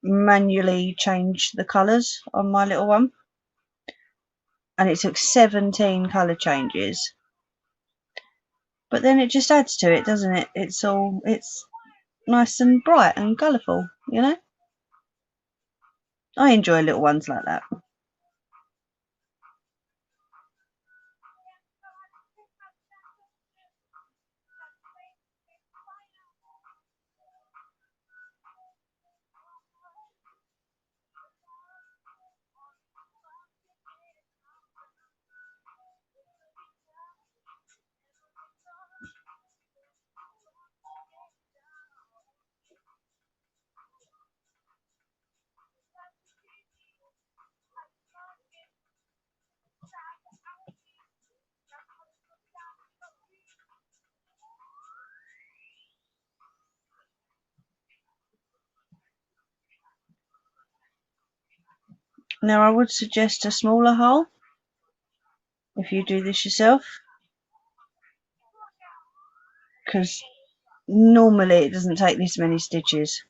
manually change the colours on my little one, and it took 17 colour changes. But then it just adds to it, doesn't it? It's nice and bright and colourful, you know? I enjoy little ones like that. Now I would suggest a smaller hole if you do this yourself, because normally it doesn't take this many stitches.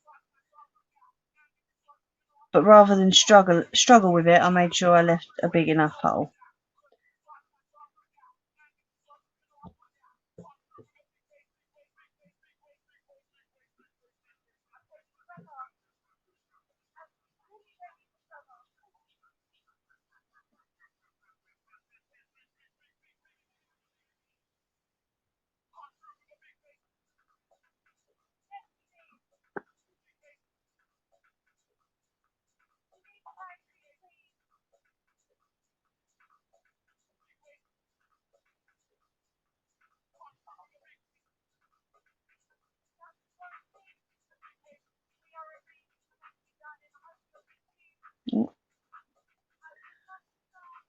But rather than struggle with it, I made sure I left a big enough hole.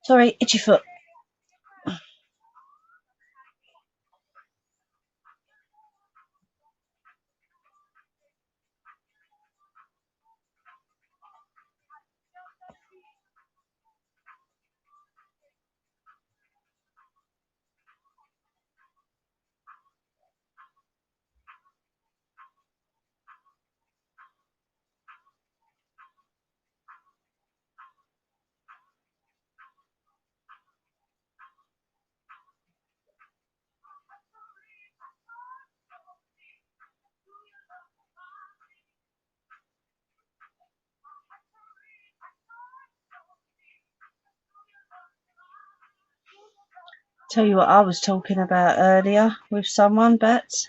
Sorry, itchy foot. Tell you what I was talking about earlier with someone, Bats.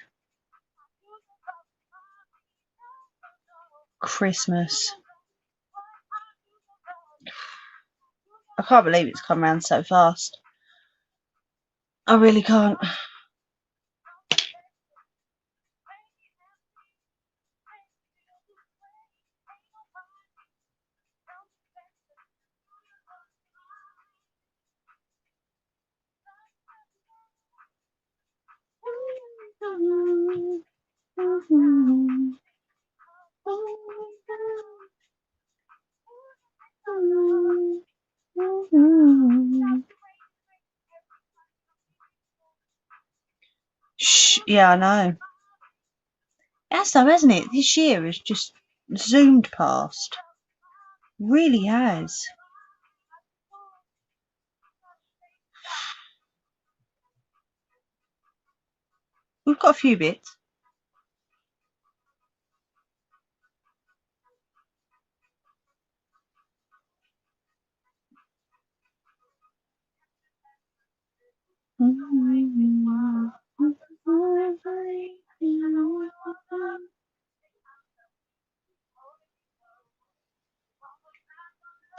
Christmas. I can't believe it's come round so fast. I really can't. Shh, yeah, I know. That's so, hasn't it? This year has just zoomed past. Really has. We've got a few bits.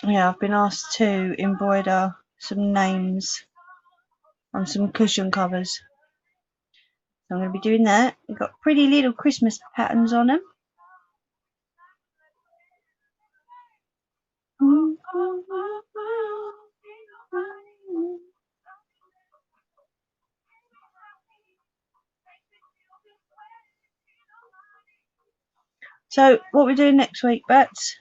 Yeah, I've been asked to embroider some names on some cushion covers. So I'm going to be doing that. We've got pretty little Christmas patterns on them. So what we're doing next week, Bats?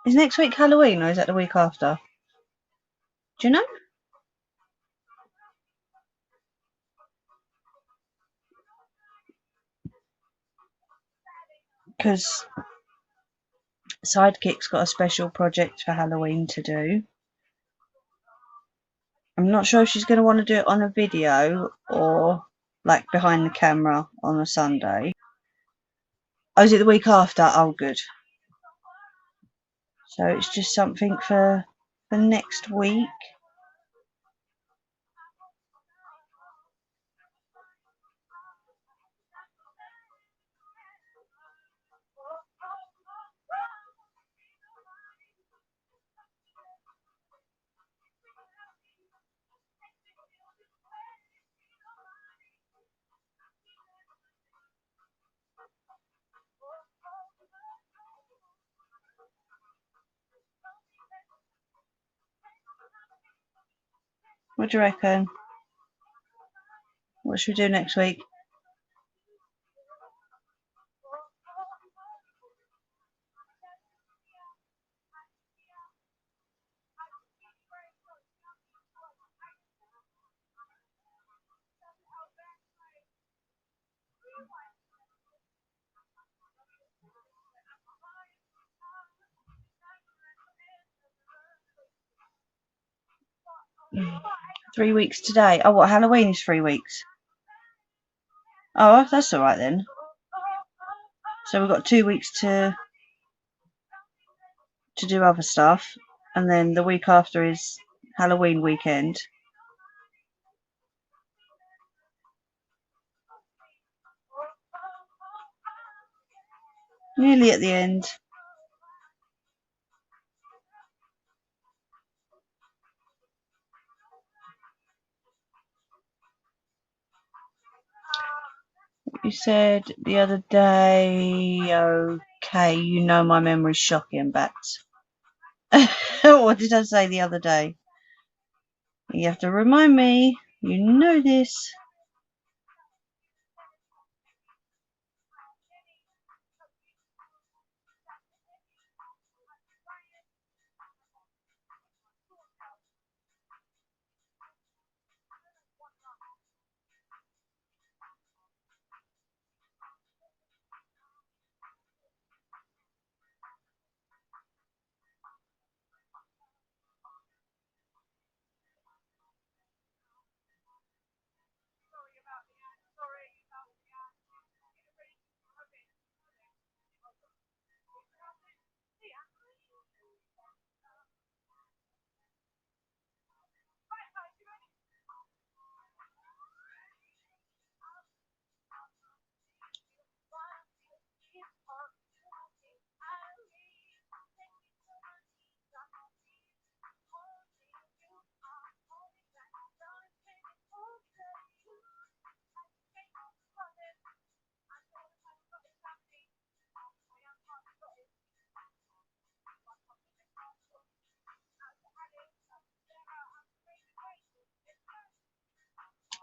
Is next week Halloween or is that the week after? Do you know? Because Sidekick's got a special project for Halloween to do. I'm not sure if she's going to want to do it on a video or like behind the camera on a Sunday. Oh, is it the week after? Oh, good. So it's just something for next week. What do you reckon? What should we do next week? Mm. 3 weeks today. Oh, what, Halloween is 3 weeks? Oh, that's all right then. So we've got 2 weeks to do other stuff, and then the week after is Halloween weekend. Nearly at the end. You said the other day, okay, you know my memory's shocking, Bats. What did I say the other day? You have to remind me. You know this.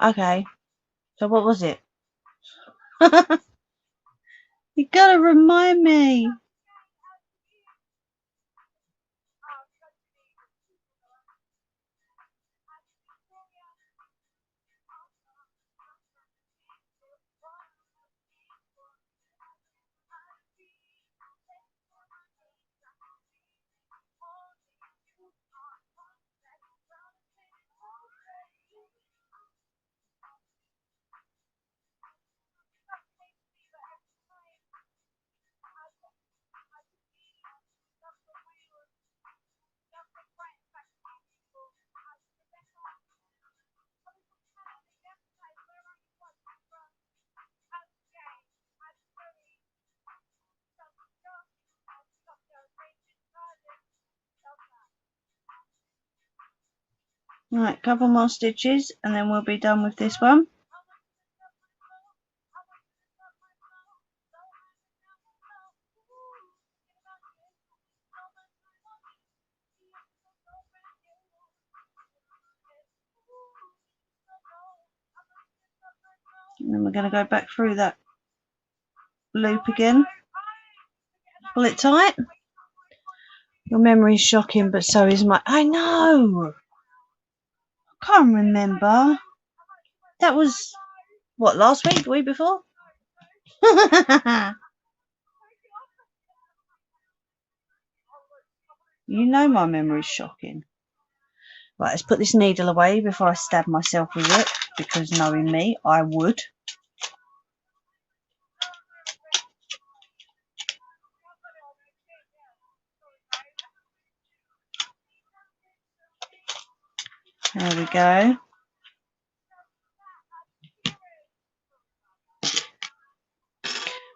Okay. So what was it? You gotta remind me. Right, couple more stitches and then we'll be done with this one. And then we're going to go back through that loop again. Pull it tight. Your memory's shocking, but so is my... I know! I can't remember. That was, what, last week? The week before? You know my memory's shocking. Right, let's put this needle away before I stab myself with it, because knowing me, I would. There we go.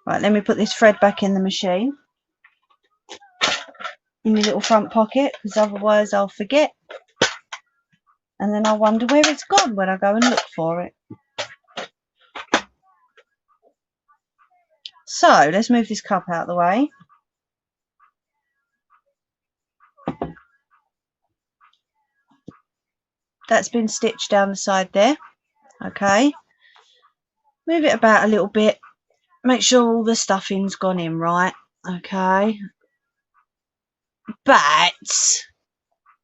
Right, let me put this thread back in the machine. In my little front pocket, because otherwise I'll forget. And then I'll wonder where it's gone when I go and look for it. So, let's move this cup out of the way. That's been stitched down the side there. Okay. Move it about a little bit. Make sure all the stuffing's gone in right. Okay. But...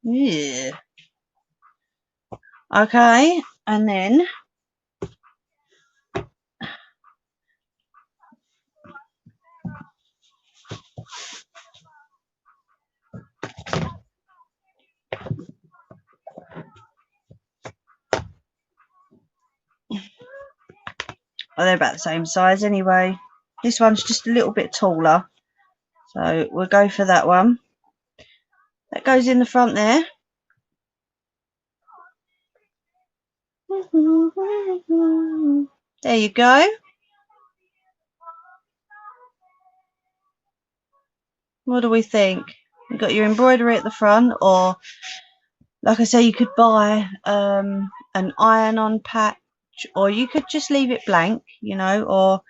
yeah. Okay. And then... oh, they're about the same size anyway. This one's just a little bit taller. So we'll go for that one. That goes in the front there. There you go. What do we think? You've got your embroidery at the front, or like I say, you could buy an iron-on patch, or you could just leave it blank, you know, or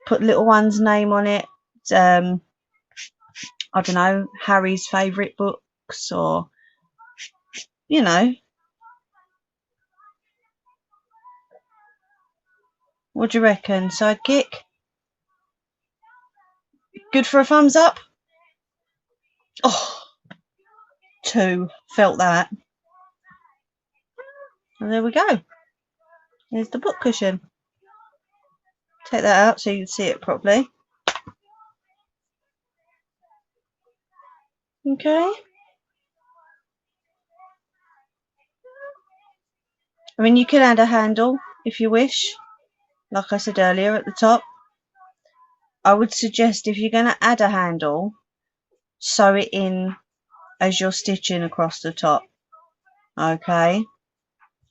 put little one's name on it. I don't know, Harry's favourite books, or, you know. What do you reckon, Sidekick? Good for a thumbs up? Oh, 2. Felt that. And there we go. Here's the book cushion. Take that out so you can see it properly. Okay. I mean, you can add a handle if you wish. Like I said earlier at the top. I would suggest if you're going to add a handle, sew it in as you're stitching across the top. Okay.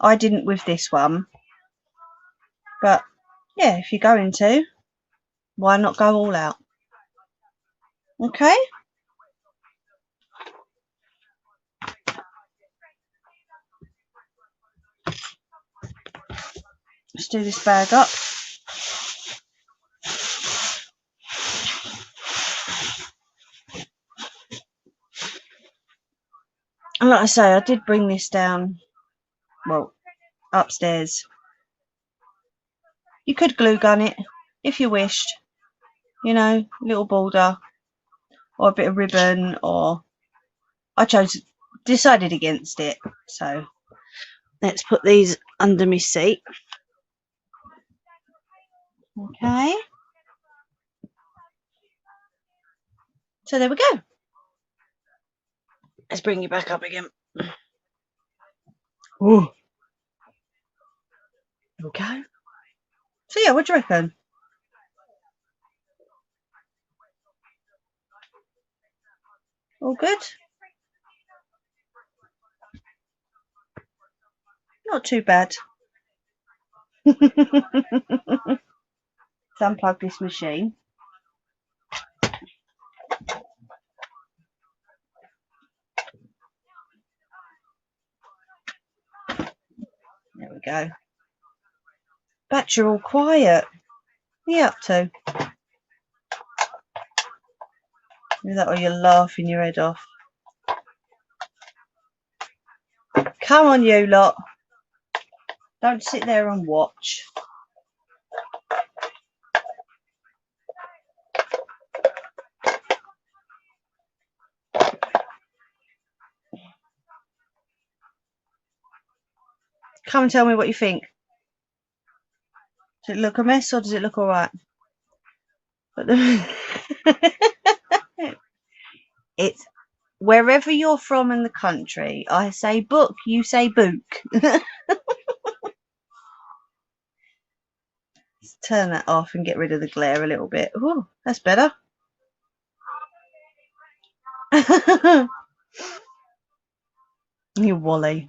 I didn't with this one. But, yeah, if you're going to, why not go all out? Okay. Let's do this bag up. And like I say, I did bring this down, well, upstairs. You could glue gun it if you wished. You know, little border or a bit of ribbon, or I decided against it. So let's put these under my seat. Okay. So there we go. Let's bring you back up again. Ooh. Okay. So yeah, what do you reckon? All good? Not too bad. Let's unplug this machine. There we go. Bat, you're all quiet. What are you up to? Is that why you're laughing your head off? Come on, you lot. Don't sit there and watch. Come and tell me what you think. Does it look a mess or does it look all right? But it's wherever you're from in the country. I say book, you say book. Let's turn that off and get rid of the glare a little bit. Oh, that's better. You Wally.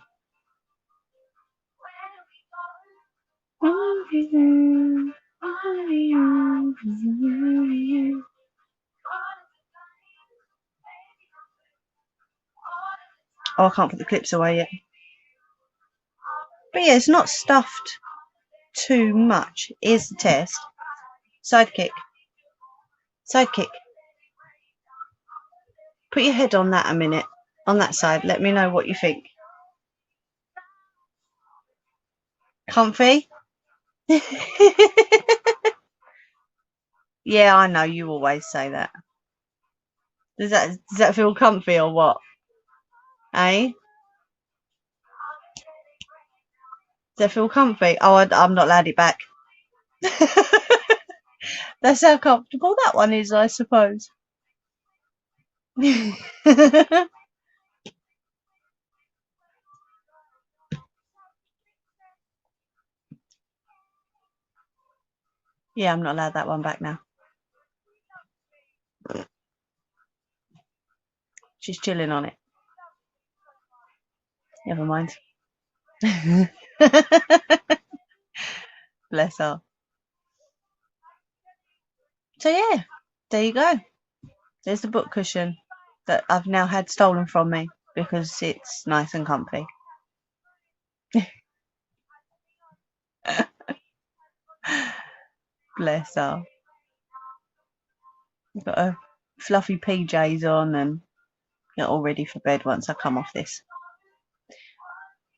Oh, I can't put the clips away yet. But yeah, it's not stuffed too much. Here's the test. Sidekick. Sidekick. Put your head on that a minute. On that side. Let me know what you think. Comfy? Yeah, I know. You always say that. Does that feel comfy or what? Eh? Does that feel comfy? Oh, I'm not allowed it back. That's how comfortable that one is, I suppose. Yeah, I'm not allowed that one back now. She's chilling on it. Never mind. Bless her. So yeah, there you go. There's the book cushion that I've now had stolen from me because it's nice and comfy. Bless her. I've got a fluffy PJs on and get all ready for bed once I come off this.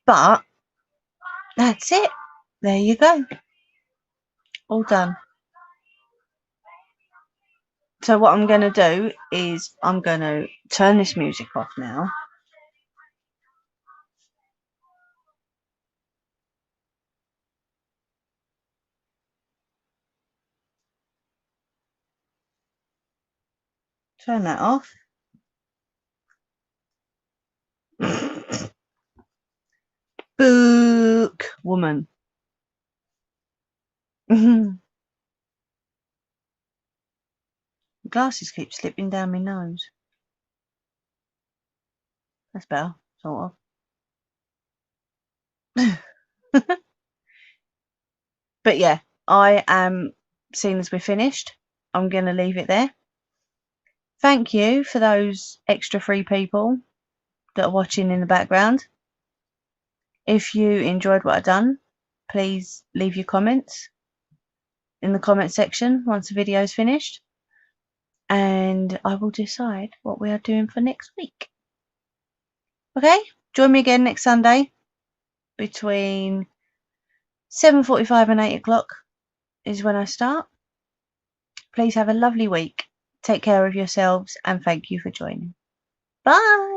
But that's it. There you go. All done. So what I'm going to do is I'm going to turn this music off now. Turn that off. Book woman. Glasses keep slipping down my nose. That's better, sort of. But yeah, I am, seeing as we're finished, I'm going to leave it there. Thank you for those extra 3 people that are watching in the background. If you enjoyed what I've done, please leave your comments in the comment section once the video is finished. And I will decide what we are doing for next week. Okay, join me again next Sunday between 7:45 and 8 o'clock is when I start. Please have a lovely week. Take care of yourselves and thank you for joining. Bye.